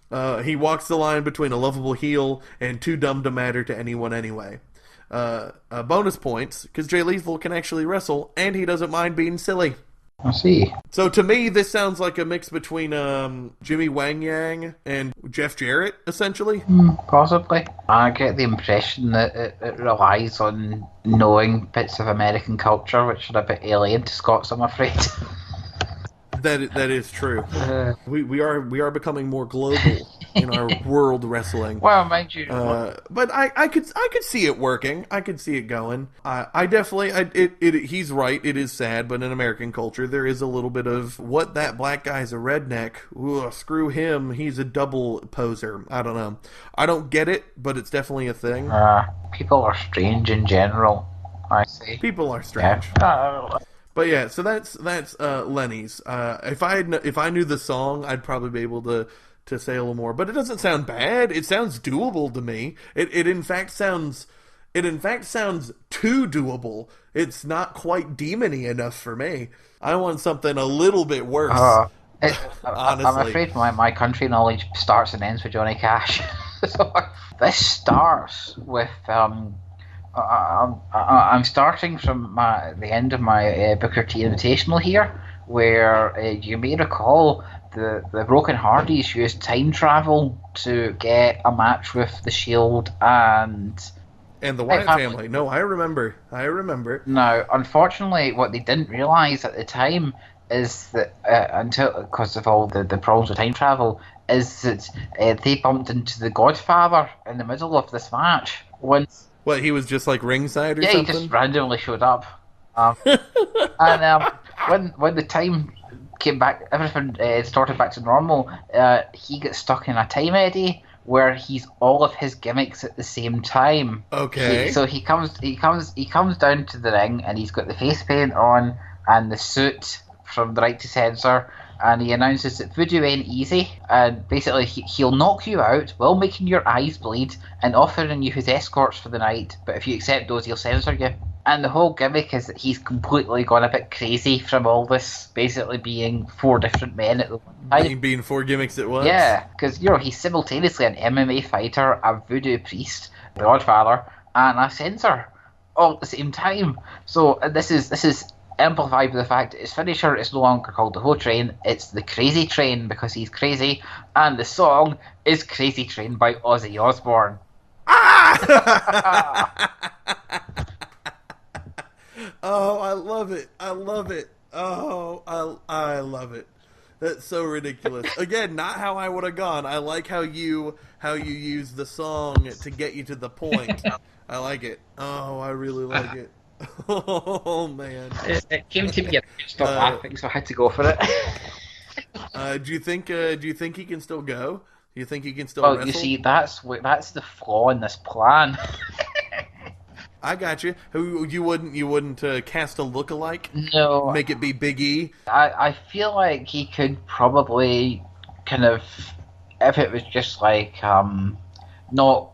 He walks the line between a lovable heel and too dumb to matter to anyone anyway. Bonus points, because Jay Lethal can actually wrestle, and he doesn't mind being silly. I see. So to me, this sounds like a mix between Jimmy Wang Yang and Jeff Jarrett, essentially. Possibly. I get the impression that it relies on knowing bits of American culture, which are a bit alien to Scots, I'm afraid. That is true. We are becoming more global in our world wrestling. Well, mind you, but I could see it working. I could see it going. I definitely. He's right. It is sad, but in American culture, there is a little bit of what that black guy's a redneck. Ugh, screw him. He's a double poser. I don't know. I don't get it, but it's definitely a thing. people are strange in general. I see. People are strange. Yeah. But yeah, so that's Lenny's. If I knew the song, I'd probably be able to say a little more. But it doesn't sound bad. It sounds doable to me. It in fact sounds too doable. It's not quite demony enough for me. I want something a little bit worse. Honestly, I'm afraid my country knowledge starts and ends with Johnny Cash. So, this starts with I'm starting from the end of my Booker T Invitational here, where you may recall the Broken Hardys used time travel to get a match with the Shield and the Wyatt family. No, I remember. Now, unfortunately, what they didn't realise at the time is that because of all the problems with time travel, is that they bumped into the Godfather in the middle of this match. What, he was just like ringside or something? Yeah, he just randomly showed up. And when the time came back, everything started back to normal. He gets stuck in a time eddy where he's all of his gimmicks at the same time. Okay. So he comes down to the ring and he's got the face paint on and the suit from the Right to Censor, and he announces that voodoo ain't easy, and basically he'll knock you out while making your eyes bleed and offering you his escorts for the night, but if you accept those, he'll censor you. And the whole gimmick is that he's completely gone a bit crazy from all this basically being four different men at the one time. Being four gimmicks at once? Yeah, because he's simultaneously an MMA fighter, a voodoo priest, the Godfather, and a censor all at the same time. So this is amplified by the fact that his finisher is no longer called the Ho Train, it's the Crazy Train because he's crazy, and the song is Crazy Train by Ozzy Osbourne. Oh, I love it. Oh, I love it. That's so ridiculous. Again, not how I would have gone. I like how you use the song to get you to the point. I like it. Oh, I really like it. Oh man! It came to me. I couldn't stop laughing, so I had to go for it. Do you think he can still go? Do you think he can still wrestle? You see, that's the flaw in this plan. I got you. You wouldn't cast a lookalike? No. Make it be Big E? I feel like he could probably kind of, if it was just like not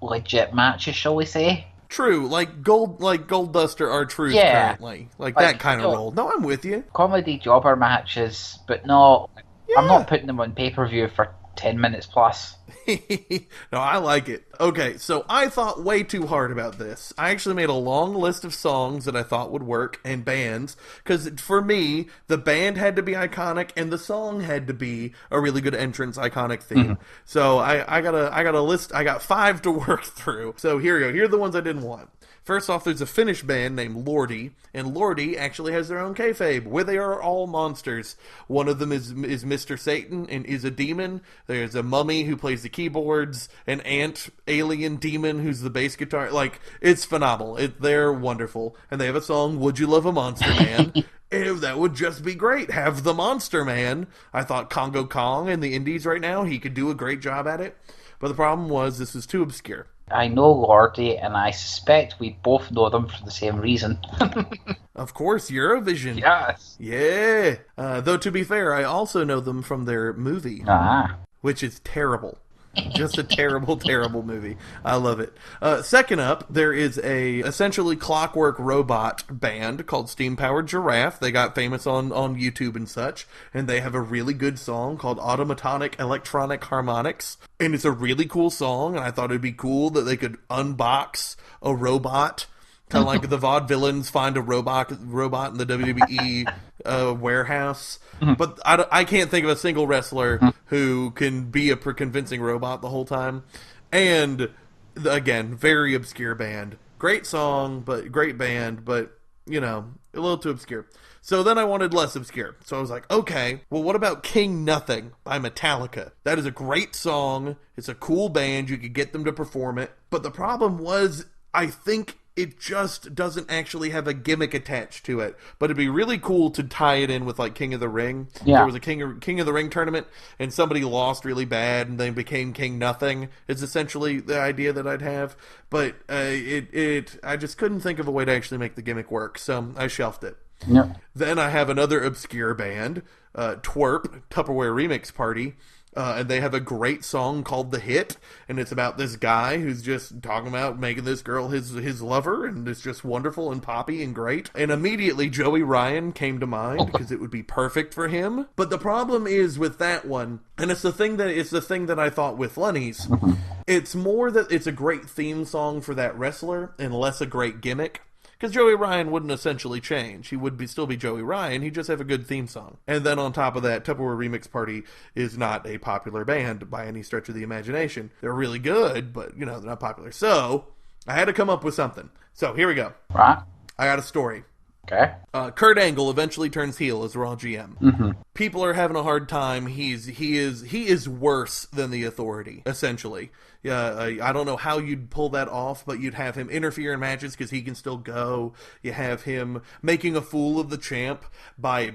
legit matches, shall we say? True, like Goldbuster R-Truth currently. Like that kind of role. No, I'm with you. Comedy jobber matches, but not... Yeah. I'm not putting them on pay-per-view for 10 minutes plus. No, I like it. Okay, so I thought way too hard about this. I actually made a long list of songs that I thought would work and bands, because for me, the band had to be iconic and the song had to be a really good entrance iconic theme. Mm-hmm. So I got a list. I got 5 to work through. So here you go. Here are the ones I didn't want. First off, there's a Finnish band named Lordi, and Lordi actually has their own kayfabe, where they are all monsters. One of them is Mr. Satan and is a demon. There's a mummy who plays the keyboards, an ant alien demon who's the bass guitar. Like, it's phenomenal. They're wonderful. And they have a song, Would You Love a Monster Man? That would just be great. Have the Monster Man. I thought Congo Kong in the indies right now, he could do a great job at it. But the problem was this was too obscure. I know Lordi, and I suspect we both know them for the same reason. Of course, Eurovision. Yes. Yeah. Though, to be fair, I also know them from their movie, which is terrible. Just a terrible, terrible movie. I love it. Second up, there is a essentially clockwork robot band called Steam Powered Giraffe. They got famous on YouTube and such, and they have a really good song called Automatonic Electronic Harmonics. And it's a really cool song, and I thought it'd be cool that they could unbox a robot, kind of like the Vaudevillains find a robot in the WWE warehouse. But I can't think of a single wrestler who can be a convincing robot the whole time. And, again, very obscure band. Great song, but great band, but, a little too obscure. So then I wanted less obscure. So I was like, okay, well, what about King Nothing by Metallica? That is a great song. It's a cool band. You could get them to perform it. But the problem was, I think it just doesn't actually have a gimmick attached to it. But it'd be really cool to tie it in with like King of the Ring. Yeah. There was a King of the Ring tournament and somebody lost really bad and then became King Nothing. It's essentially the idea that I'd have. But I just couldn't think of a way to actually make the gimmick work, so I shelved it. Yep. Then I have another obscure band, Twerp, Tupperware Remix Party. And they have a great song called The Hit, and it's about this guy who's just talking about making this girl his lover, and it's just wonderful and poppy and great. And immediately Joey Ryan came to mind, because it would be perfect for him. But the problem is with that one, and it's the thing that I thought with Lenny's, it's more that it's a great theme song for that wrestler, and less a great gimmick. Because Joey Ryan wouldn't essentially change. He would still be Joey Ryan. He'd just have a good theme song. And then on top of that, Tupperware Remix Party is not a popular band by any stretch of the imagination. They're really good, but, they're not popular. So, I had to come up with something. So, here we go. Right. I got a story. Okay. Kurt Angle eventually turns heel as Raw GM. Mm-hmm. People are having a hard time. He is worse than the Authority, essentially. I don't know how you'd pull that off, but you'd have him interfere in matches because he can still go. You have him making a fool of the champ by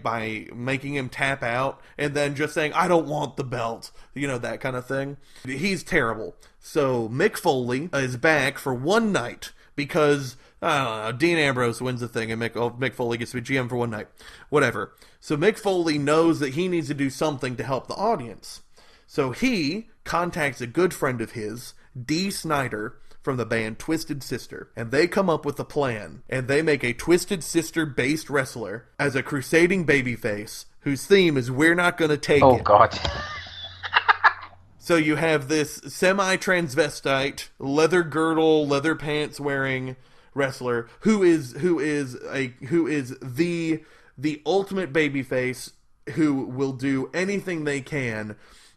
making him tap out and then just saying, I don't want the belt. That kind of thing. He's terrible. So Mick Foley is back for one night because, I don't know, Dean Ambrose wins the thing and Mick Foley gets to be GM for one night. Whatever. So Mick Foley knows that he needs to do something to help the audience. So he contacts a good friend of his, Dee Snider, from the band Twisted Sister, and they come up with a plan, and they make a Twisted Sister-based wrestler as a crusading babyface whose theme is We're Not Gonna Take It. Oh, God. So you have this semi-transvestite, leather girdle, leather pants wearing wrestler who is the ultimate babyface who will do anything they can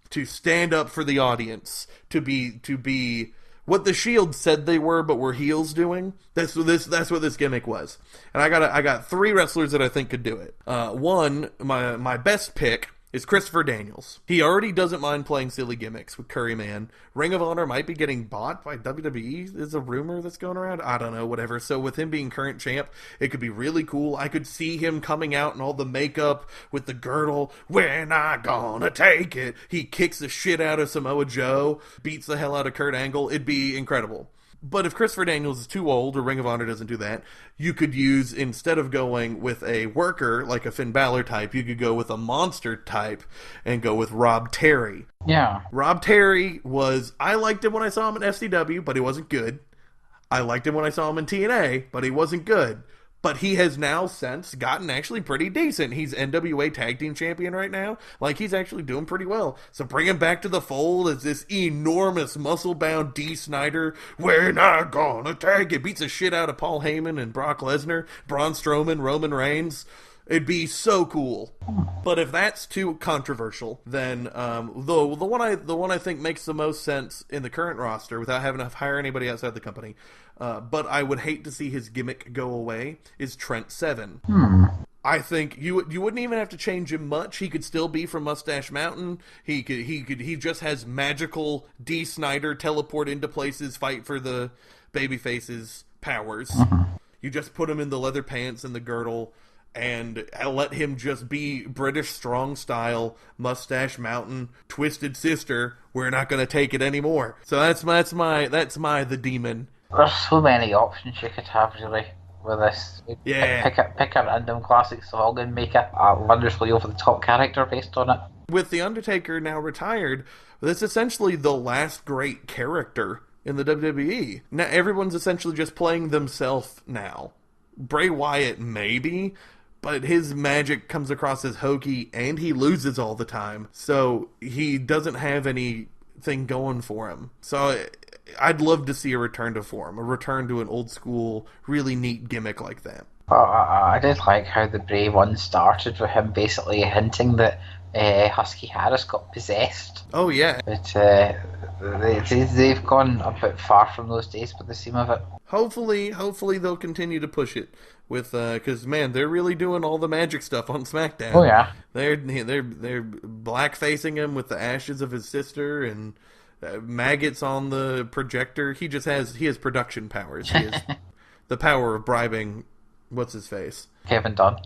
to stand up for the audience, to be what the Shield said they were, but were heels doing. That's what this gimmick was. And I got 3 wrestlers that I think could do it. One, my best pick is Christopher Daniels. He already doesn't mind playing silly gimmicks with Curry Man. Ring of Honor might be getting bought by WWE, is a rumor that's going around. I don't know, whatever. So with him being current champ, it could be really cool. I could see him coming out in all the makeup with the girdle. We're not gonna take it. He kicks the shit out of Samoa Joe, beats the hell out of Kurt Angle. It'd be incredible. But if Christopher Daniels is too old, or Ring of Honor doesn't do that, you could use, instead of going with a worker, like a Finn Balor type, you could go with a monster type, and go with Rob Terry. Yeah. Rob Terry I liked him when I saw him in FCW, but he wasn't good. I liked him when I saw him in TNA, but he wasn't good. But he has now since gotten actually pretty decent. He's NWA Tag Team Champion right now. Like, he's actually doing pretty well. So bring him back to the fold as this enormous, muscle-bound Dee Snider. We're not gonna take it. Beats the shit out of Paul Heyman and Brock Lesnar, Braun Strowman, Roman Reigns. It'd be so cool. But if that's too controversial, then the one I think makes the most sense in the current roster, without having to hire anybody outside the company, but I would hate to see his gimmick go away, is Trent Seven. I think you wouldn't even have to change him much. He could still be from Mustache Mountain. He just has magical Dee Snider teleport into places, fight for the babyface's powers. You just put him in the leather pants and the girdle, and let him just be British strong style, Mustache Mountain, Twisted Sister. We're not going to take it anymore. So that's my the demon. There's so many options you could have, really, with this. Yeah. Pick a random classic song and make a wonderfully over-the-top character based on it. With The Undertaker now retired, that's essentially the last great character in the WWE. Now everyone's essentially just playing themselves now. Bray Wyatt, maybe, but his magic comes across as hokey, and he loses all the time. So he doesn't have anything going for him. So I'd love to see a return to form, a return to an old school, really neat gimmick like that. I did like how the Bray one started with him basically hinting that Husky Harris got possessed. Oh, yeah. But they've gone a bit far from those days by the seam of it. Hopefully they'll continue to push it with, because man, they're really doing all the magic stuff on SmackDown. Oh yeah, they're blackfacing him with the ashes of his sister and maggots on the projector. He has production powers. the power of bribing, what's his face? Kevin Dunn.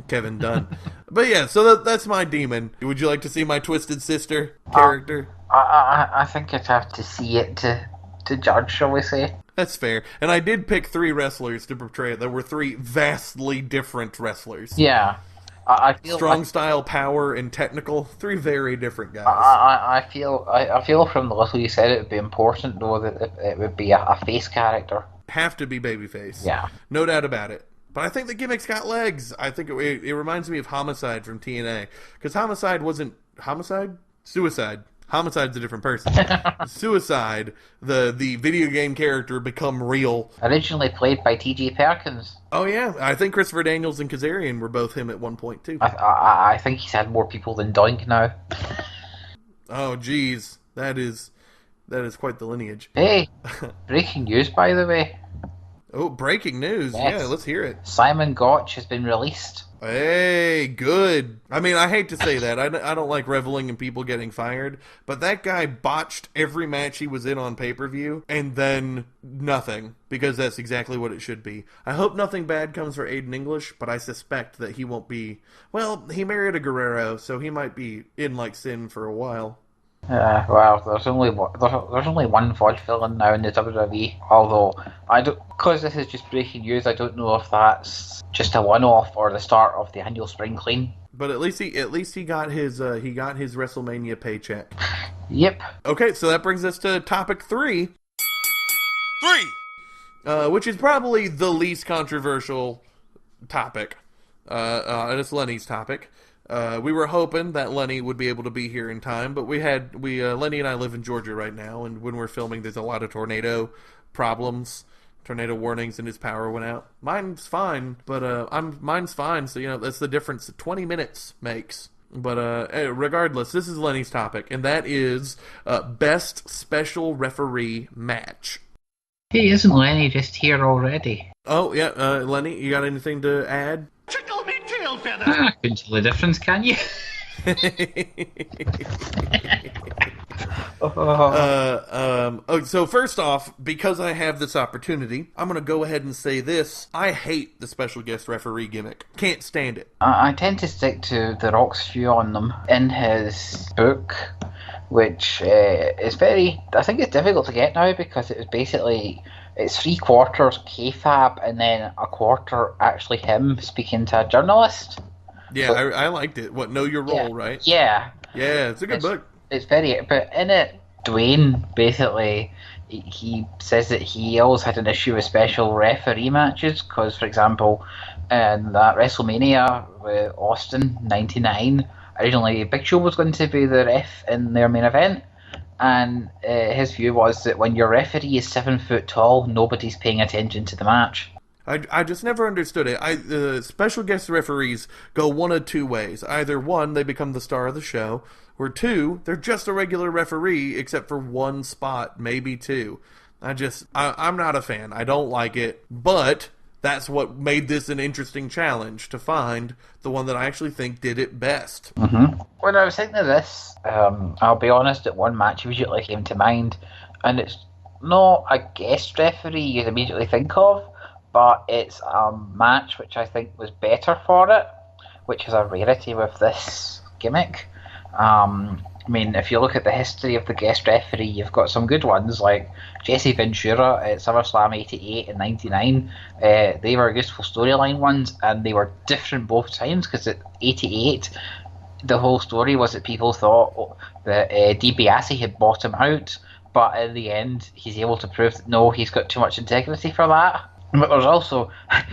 Kevin Dunn. But yeah, so that's my demon. Would you like to see my Twisted Sister character? I think I'd have to see it to judge, shall we say. That's fair. And I did pick 3 wrestlers to portray it. There were 3 vastly different wrestlers. Yeah. I feel strong style, power, and technical. 3 very different guys. I feel from the little you said it would be important, though, that it would be a face character. Have to be babyface. Yeah. No doubt about it. But I think the gimmick's got legs. I think it reminds me of Homicide from TNA. Because Homicide wasn't... Homicide? Suicide. Homicide's a different person. Suicide, the video game character, become real. Originally played by T.J. Perkins. Oh yeah, I think Christopher Daniels and Kazarian were both him at one point too. I think he's had more people than Doink now. Oh geez, that is quite the lineage. Hey, breaking news by the way. Oh, breaking news. Yes. Yeah, let's hear it. Simon Gotch has been released. Hey, good. I mean, I hate to say that. I don't like reveling in people getting fired, but that guy botched every match he was in on pay-per-view, and then nothing, because that's exactly what it should be. I hope nothing bad comes for Aiden English, but I suspect that he won't be... Well, he married a Guerrero, so he might be in like sin for a while. Well, there's only one vaudevillain now in the WWE. Although because this is just breaking news, I don't know if that's just a one-off or the start of the annual spring clean. But at least he got his WrestleMania paycheck. Yep. Okay, so that brings us to topic 3. 3. Which is probably the least controversial topic. And it's Lenny's topic. We were hoping that Lenny would be able to be here in time, but Lenny and I live in Georgia right now, and when we're filming, there's a lot of tornado problems, tornado warnings, and his power went out. Mine's fine, but mine's fine, so that's the difference 20 minutes makes. But regardless, this is Lenny's topic, and that is best special referee match. Hey, isn't Lenny just here already? Oh yeah, Lenny, you got anything to add? Tickle me tail feather. I couldn't tell the difference, can you? So first off, because I have this opportunity, I'm going to go ahead and say this. I hate the special guest referee gimmick. Can't stand it. I tend to stick to The Rock's view on them in his book, which is I think it's difficult to get now because it's 3/4 kayfabe and then a quarter actually him speaking to a journalist. Yeah, I liked it. What, Know Your Role, right? Yeah. Yeah, it's a good book. It's but in it, Dwayne basically, he says that he always had an issue with special referee matches because, for example, in that WrestleMania with Austin 99, originally Big Show was going to be the ref in their main event, and his view was that when your referee is 7 foot tall, nobody's paying attention to the match. I just never understood it. Special guest referees go one of two ways. Either 1, they become the star of the show, or 2, they're just a regular referee except for 1 spot, maybe 2. I'm not a fan. I don't like it, but that's what made this an interesting challenge, to find the one that I actually think did it best. Mm-hmm. When I was thinking of this, I'll be honest, that one match immediately came to mind, and it's not a guest referee you'd immediately think of, but it's a match which I think was better for it, which is a rarity with this gimmick. I mean, if you look at the history of the guest referee, you've got some good ones, like Jesse Ventura at SummerSlam 88 and 99. They were useful storyline ones, and they were different both times, because at 88, the whole story was that people thought that DiBiase had bought him out, but in the end, he's able to prove that no, he's got too much integrity for that. But there's also,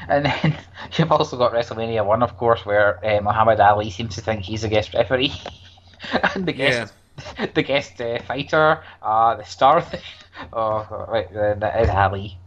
and then you've also got WrestleMania 1, of course, where Muhammad Ali seems to think he's a guest referee. And the guest fighter, the star, that is Ali.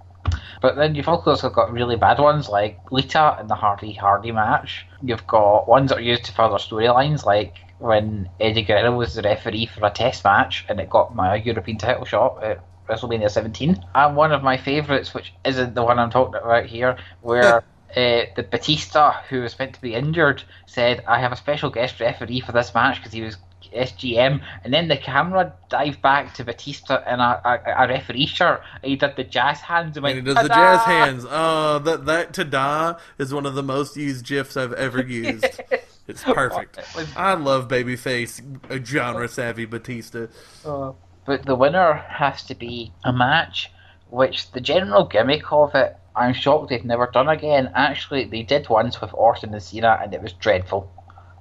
But then you've also got really bad ones like Lita in the Hardy match. You've got ones that are used to further storylines, like when Eddie Guerrero was the referee for a test match and it got my European title shot at WrestleMania 17. And one of my favourites, which isn't the one I'm talking about here, where the Batista, who was meant to be injured, said, I have a special guest referee for this match because he was SGM, and then the camera dived back to Batista in a referee shirt, and he did the jazz hands and And went, he does the "Ta-da!" jazz hands. Oh, that ta-da is one of the most used GIFs I've ever used. It's perfect. I love babyface, genre-savvy Batista. But the winner has to be a match which the general gimmick of it, I'm shocked they've never done again. Actually, they did once with Orton and Cena, and it was dreadful.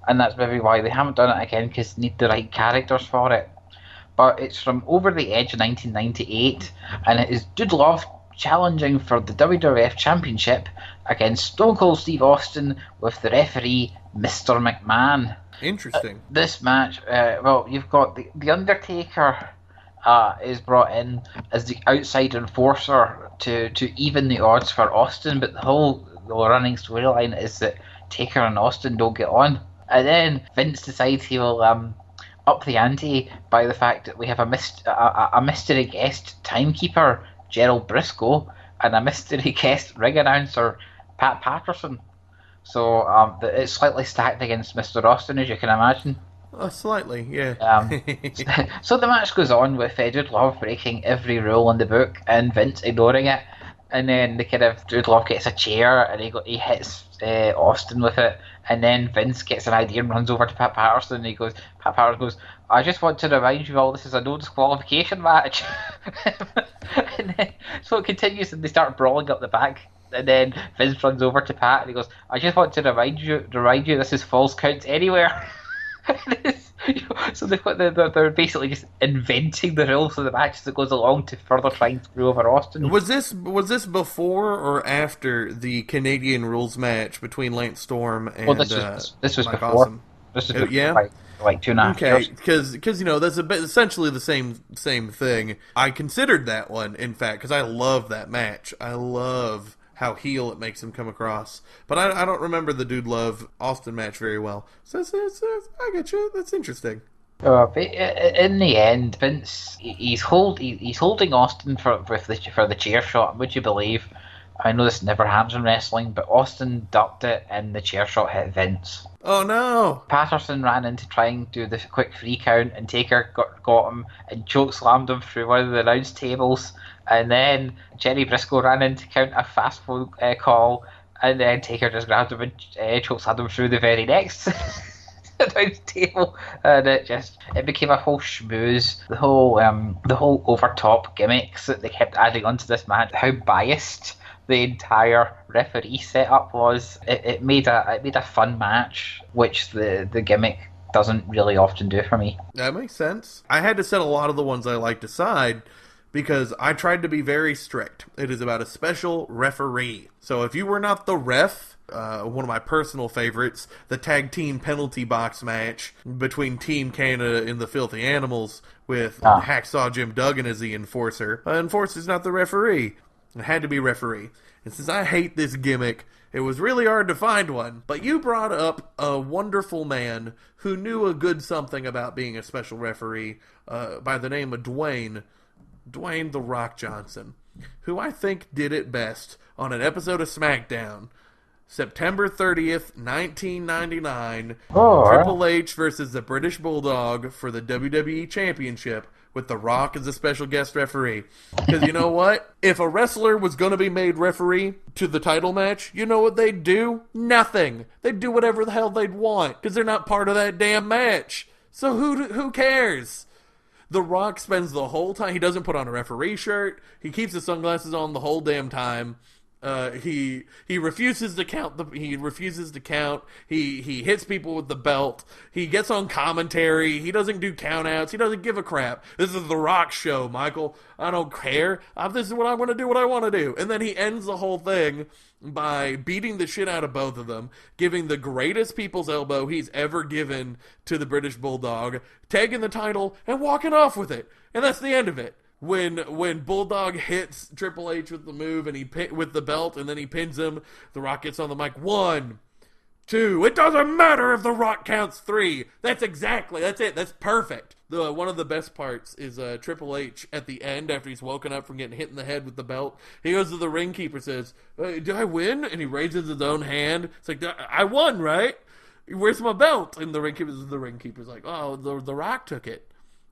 And that's maybe why they haven't done it again, because they need the right characters for it. But it's from Over the Edge in 1998, and it is Dude Love challenging for the WWF Championship against Stone Cold Steve Austin with the referee, Mr. McMahon. Interesting. This match, you've got the Undertaker is brought in as the outside enforcer to even the odds for Austin, but the whole running storyline is that Taker and Austin don't get on. And then Vince decides he will up the ante by the fact that we have a mystery guest timekeeper, Gerald Briscoe, and a mystery guest ring announcer, Pat Patterson. So it's slightly stacked against Mr. Austin, as you can imagine. Slightly, yeah. So the match goes on with Dude Love breaking every rule in the book and Vince ignoring it. And then Dude Love gets a chair and he hits Austin with it. And then Vince gets an idea and runs over to Pat Patterson and Pat Patterson goes, "I just want to remind you all this is a no disqualification match." And then, so it continues and they start brawling up the back. And then Vince runs over to Pat and he goes, "I just want to remind you this is false counts anywhere." So they're basically just inventing the rules of the match as it goes along to further try and screw over Austin. Was this before or after the Canadian rules match between Lance Storm and this was Mike before. Awesome? This was before, yeah, like 2.5 years. Okay, because that's essentially the same thing. I considered that one, in fact, because I love that match. I love how heel it makes him come across. But I don't remember the Dude Love Austin match very well. So I get you. That's interesting. In the end, Vince he's holding Austin for the chair shot. Would you believe? I know this never happens in wrestling, but Austin ducked it and the chair shot hit Vince. Oh no! Patterson ran in to try and do the quick free count, and Taker got him and choke slammed him through one of the announce tables. And then Jerry Briscoe ran in to count a fast phone call, and then Taker just grabbed him and choke slammed him through the very next announce table, and it became a whole schmooze. The whole overtop gimmicks that they kept adding onto this match. How biased the entire referee setup was. It made a fun match, which the gimmick doesn't really often do for me. That makes sense. I had to set a lot of the ones I liked aside because I tried to be very strict. It is about a special referee. So if you were not the ref, one of my personal favorites, the tag team penalty box match between Team Canada and the Filthy Animals with Hacksaw Jim Duggan as the enforcer. Enforcer's not the referee. It had to be referee. And since I hate this gimmick, it was really hard to find one. But you brought up a wonderful man who knew a good something about being a special referee by the name of Dwayne The Rock Johnson, who I think did it best on an episode of SmackDown. September 30th, 1999, Triple H versus the British Bulldog for the WWE Championship with The Rock as a special guest referee. Because you know what? If a wrestler was going to be made referee to the title match, you know what they'd do? Nothing. They'd do whatever the hell they'd want because they're not part of that damn match. So who cares? The Rock spends the whole time, he doesn't put on a referee shirt, he keeps his sunglasses on the whole damn time. He refuses to count. He hits people with the belt. He gets on commentary. He doesn't do countouts. He doesn't give a crap. This is the Rock show, Michael. I don't care. This is what I want to do. What I want to do. And then he ends the whole thing by beating the shit out of both of them, giving the greatest people's elbow he's ever given to the British Bulldog, taking the title and walking off with it. And that's the end of it. When Bulldog hits Triple H with the move and with the belt and then he pins him, The Rock gets on the mic. 1, 2. It doesn't matter if The Rock counts 3. That's it. That's perfect. One of the best parts is Triple H at the end after he's woken up from getting hit in the head with the belt. He goes to the ring keeper, says, "Did I win?" And he raises his own hand. It's like, I won, right? Where's my belt? And the ringkeeper's like, oh, the Rock took it.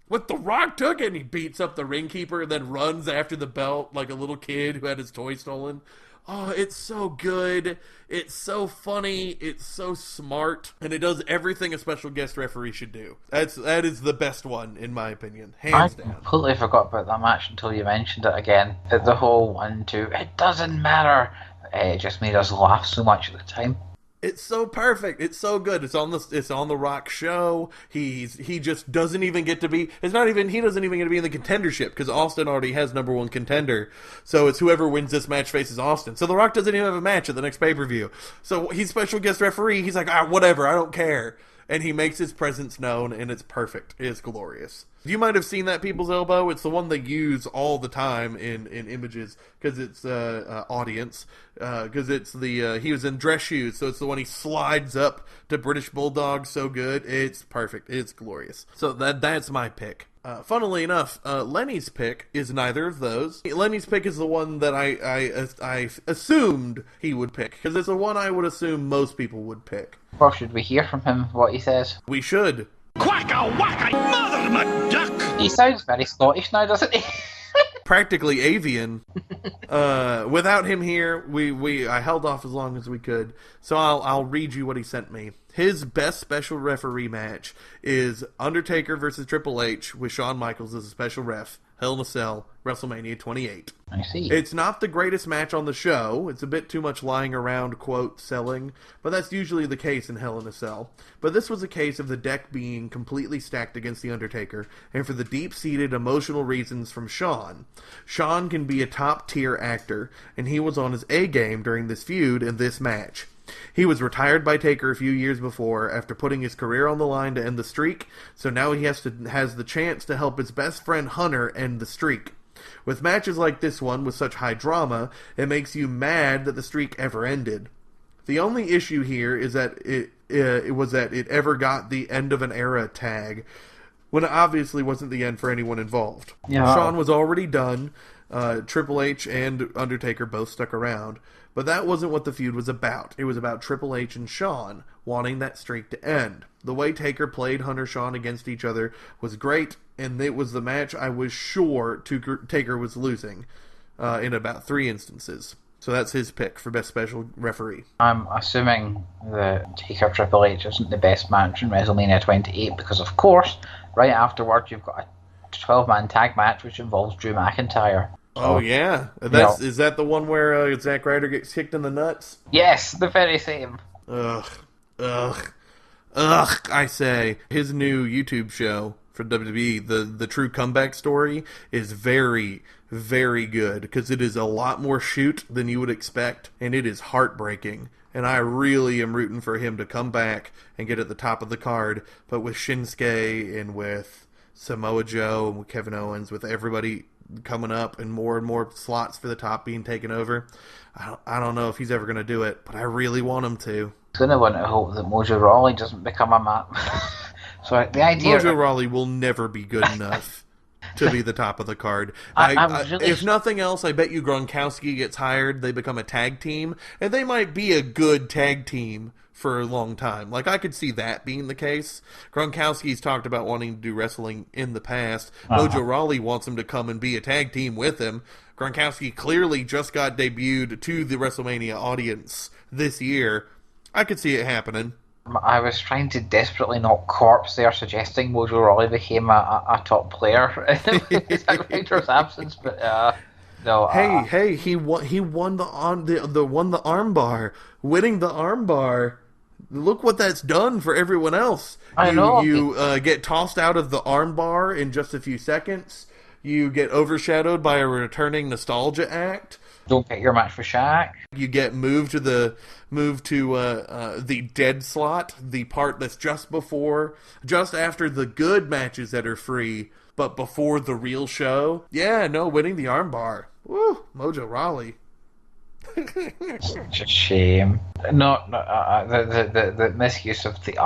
What, the Rock took it? And he beats up the ringkeeper and then runs after the belt like a little kid who had his toy stolen. Oh, it's so good. It's so funny. It's so smart. And it does everything a special guest referee should do. That is the best one, in my opinion. Hands down. I completely forgot about that match until you mentioned it again. The whole 1-2, it doesn't matter. It just made us laugh so much at the time. It's so perfect. It's so good. It's on the Rock show. He just doesn't even get to be. He doesn't even get to be in the contendership because Austin already has number one contender. So it's whoever wins this match faces Austin. So the Rock doesn't even have a match at the next pay-per-view. So he's special guest referee. He's like, whatever. I don't care. And he makes his presence known, and it's perfect. It's glorious. You might have seen that People's Elbow. It's the one they use all the time in images because it's audience. Because it's he was in dress shoes, so it's the one he slides up to British Bulldog. So good. It's perfect. It's glorious. So that's my pick. Funnily enough, Lenny's pick is neither of those. Lenny's pick is the one that I assumed he would pick because it's the one I would assume most people would pick. Well, should we hear from him what he says? We should. Quacka wacka, mother my duck! He sounds very Scottish now, doesn't he? Practically avian. Without him here, I held off as long as we could. So I'll read you what he sent me. His best special referee match is Undertaker versus Triple H with Shawn Michaels as a special ref. Hell in a Cell, WrestleMania 28. I see. It's not the greatest match on the show. It's a bit too much lying around, quote, selling. But that's usually the case in Hell in a Cell. But this was a case of the deck being completely stacked against The Undertaker, and for the deep-seated emotional reasons from Shawn. Shawn can be a top-tier actor, and he was on his A-game during this feud in this match. He was retired by Taker a few years before after putting his career on the line to end the streak, so now he has the chance to help his best friend Hunter end the streak. With matches like this one with such high drama, it makes you mad that the streak ever ended. The only issue here is that it ever got the end of an era tag, when it obviously wasn't the end for anyone involved. Yeah. Shawn was already done. Triple H and Undertaker both stuck around. But that wasn't what the feud was about. It was about Triple H and Shawn wanting that streak to end. The way Taker played Hunter Shawn against each other was great, and it was the match I was sure Taker was losing in about 3 instances. So that's his pick for best special referee. I'm assuming that Taker Triple H isn't the best match in WrestleMania 28 because, of course, right afterwards you've got a 12-man tag match which involves Drew McIntyre. Oh, yeah. Is that the one where Zack Ryder gets kicked in the nuts? Yes, the very same. Ugh, I say. His new YouTube show for WWE, the True Comeback Story, is very, very good because it is a lot more shoot than you would expect, and it is heartbreaking. And I really am rooting for him to come back and get at the top of the card, but with Shinsuke and with Samoa Joe and with Kevin Owens, with everybody coming up and more slots for the top being taken over. I don't know if he's ever going to do it, but I really want him to. I'm going to want to hope that Mojo Rawley doesn't become a map. So the idea... Mojo Rawley will never be good enough to be the top of the card. If nothing else, I bet you Gronkowski gets hired, they become a tag team, and they might be a good tag team for a long time. Like, I could see that being the case. Gronkowski's talked about wanting to do wrestling in the past. Mojo Rawley wants him to come and be a tag team with him. Gronkowski clearly just got debuted to the WrestleMania audience this year. I could see it happening. I was trying to desperately not corpse there, suggesting Mojo Rawley became a top player in Zack Ryder's absence, but no. Hey! He won the armbar. Winning the armbar. Look what that's done for everyone else. I know. You get tossed out of the armbar in just a few seconds. You get overshadowed by a returning nostalgia act. Don't pick your match for Shaq. You get moved to the dead slot, the part that's just after the good matches that are free, but before the real show. Yeah, no, winning the armbar. Woo, Mojo Rawley. Such a shame. The misuse of the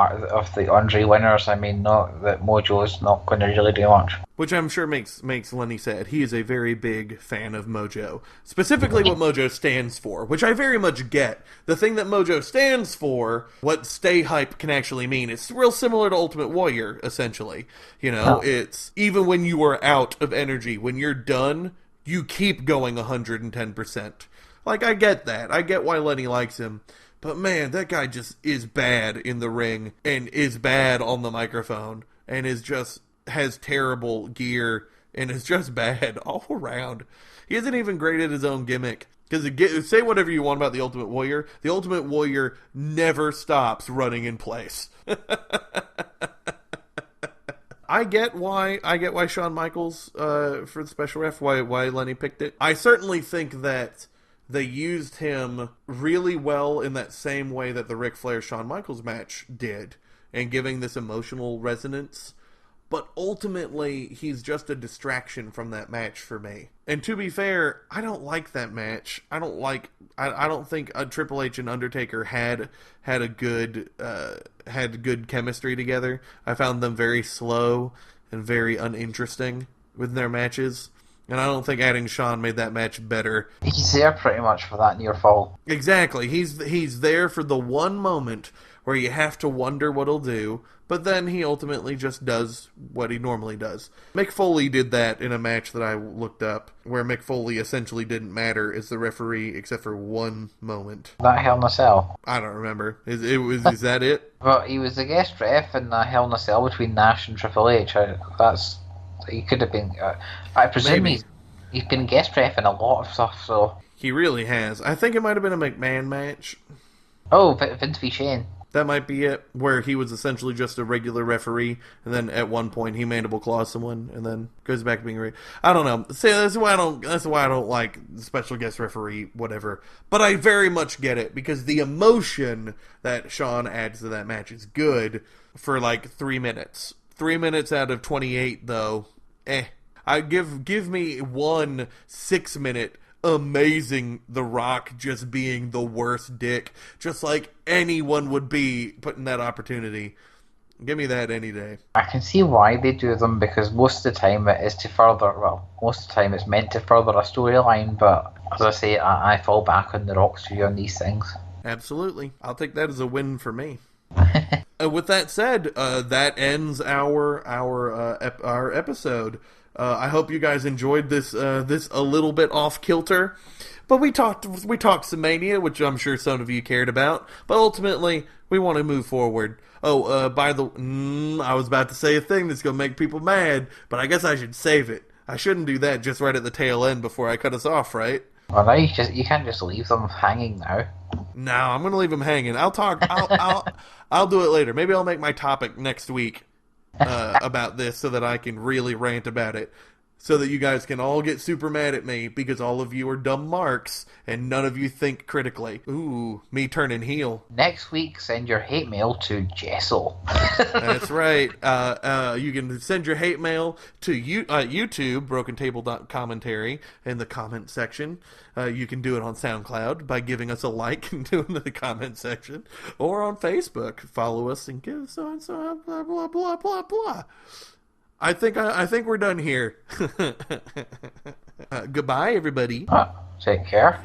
Andre winners. I mean, not that Mojo's not going to really do much. Which I'm sure makes Lenny sad. He is a very big fan of Mojo. Specifically what Mojo stands for, which I very much get. The thing that Mojo stands for, what stay hype can actually mean, it's real similar to Ultimate Warrior, essentially. You know, it's even when you are out of energy, when you're done, you keep going 110%. Like, I get that. I get why Lenny likes him. But man, that guy just is bad in the ring and is bad on the microphone and is just has terrible gear and is just bad all around. He isn't even great at his own gimmick. Because say whatever you want about the Ultimate Warrior never stops running in place. I get why Shawn Michaels for the special ref, why Lenny picked it. I certainly think that they used him really well in that same way that the Ric Flair-Shawn Michaels match did, and giving this emotional resonance. But ultimately, he's just a distraction from that match for me. And to be fair, I don't like that match. I don't think Triple H and Undertaker had good chemistry together. I found them very slow and very uninteresting with their matches. And I don't think adding Shawn made that match better. He's there pretty much for that near fall. Exactly. He's there for the one moment where you have to wonder what he'll do, but then he ultimately just does what he normally does. Mick Foley did that in a match that I looked up, where Mick Foley essentially didn't matter as the referee except for one moment. That Hell in a Cell. I don't remember. Is that it? Well, he was the guest ref in the Hell in a Cell between Nash and Triple H. He could have been. I presume he's been guest ref in a lot of stuff. So he really has. I think it might have been a McMahon match. Oh, Vince v. Shane. That might be it, where he was essentially just a regular referee, and then at one point he mandible claws someone, and then goes back to being I don't know. See, that's why I don't like special guest referee, whatever. But I very much get it, because the emotion that Shawn adds to that match is good for like 3 minutes. 3 minutes out of 28, though, I give me 1 6-minute amazing The Rock just being the worst dick, just like anyone would be put in that opportunity. Give me that any day. I can see why they do them, because most of the time it's meant to further a storyline, but as I say, I fall back on The Rock's view on these things. Absolutely. I'll take that as a win for me. With that said, that ends our episode. I hope you guys enjoyed this a little bit off kilter, but we talked some Mania, which I'm sure some of you cared about. But ultimately, we want to move forward. Oh, I was about to say a thing that's gonna make people mad, but I guess I should save it. I shouldn't do that just right at the tail end before I cut us off, right? Well, now you can't just leave them hanging now. No, I'm gonna leave them hanging. I'll do it later. Maybe I'll make my topic next week. About this so that I can really rant about it, so that you guys can all get super mad at me because all of you are dumb marks and none of you think critically. Ooh, me turning heel. Next week, send your hate mail to Jessel. That's right. You can send your hate mail to YouTube, Broken Table Commentary, in the comment section. You can do it on SoundCloud by giving us a like and doing it in the comment section, or on Facebook. Follow us and give so and so blah blah blah blah blah. I think we're done here. Goodbye, everybody. Take care.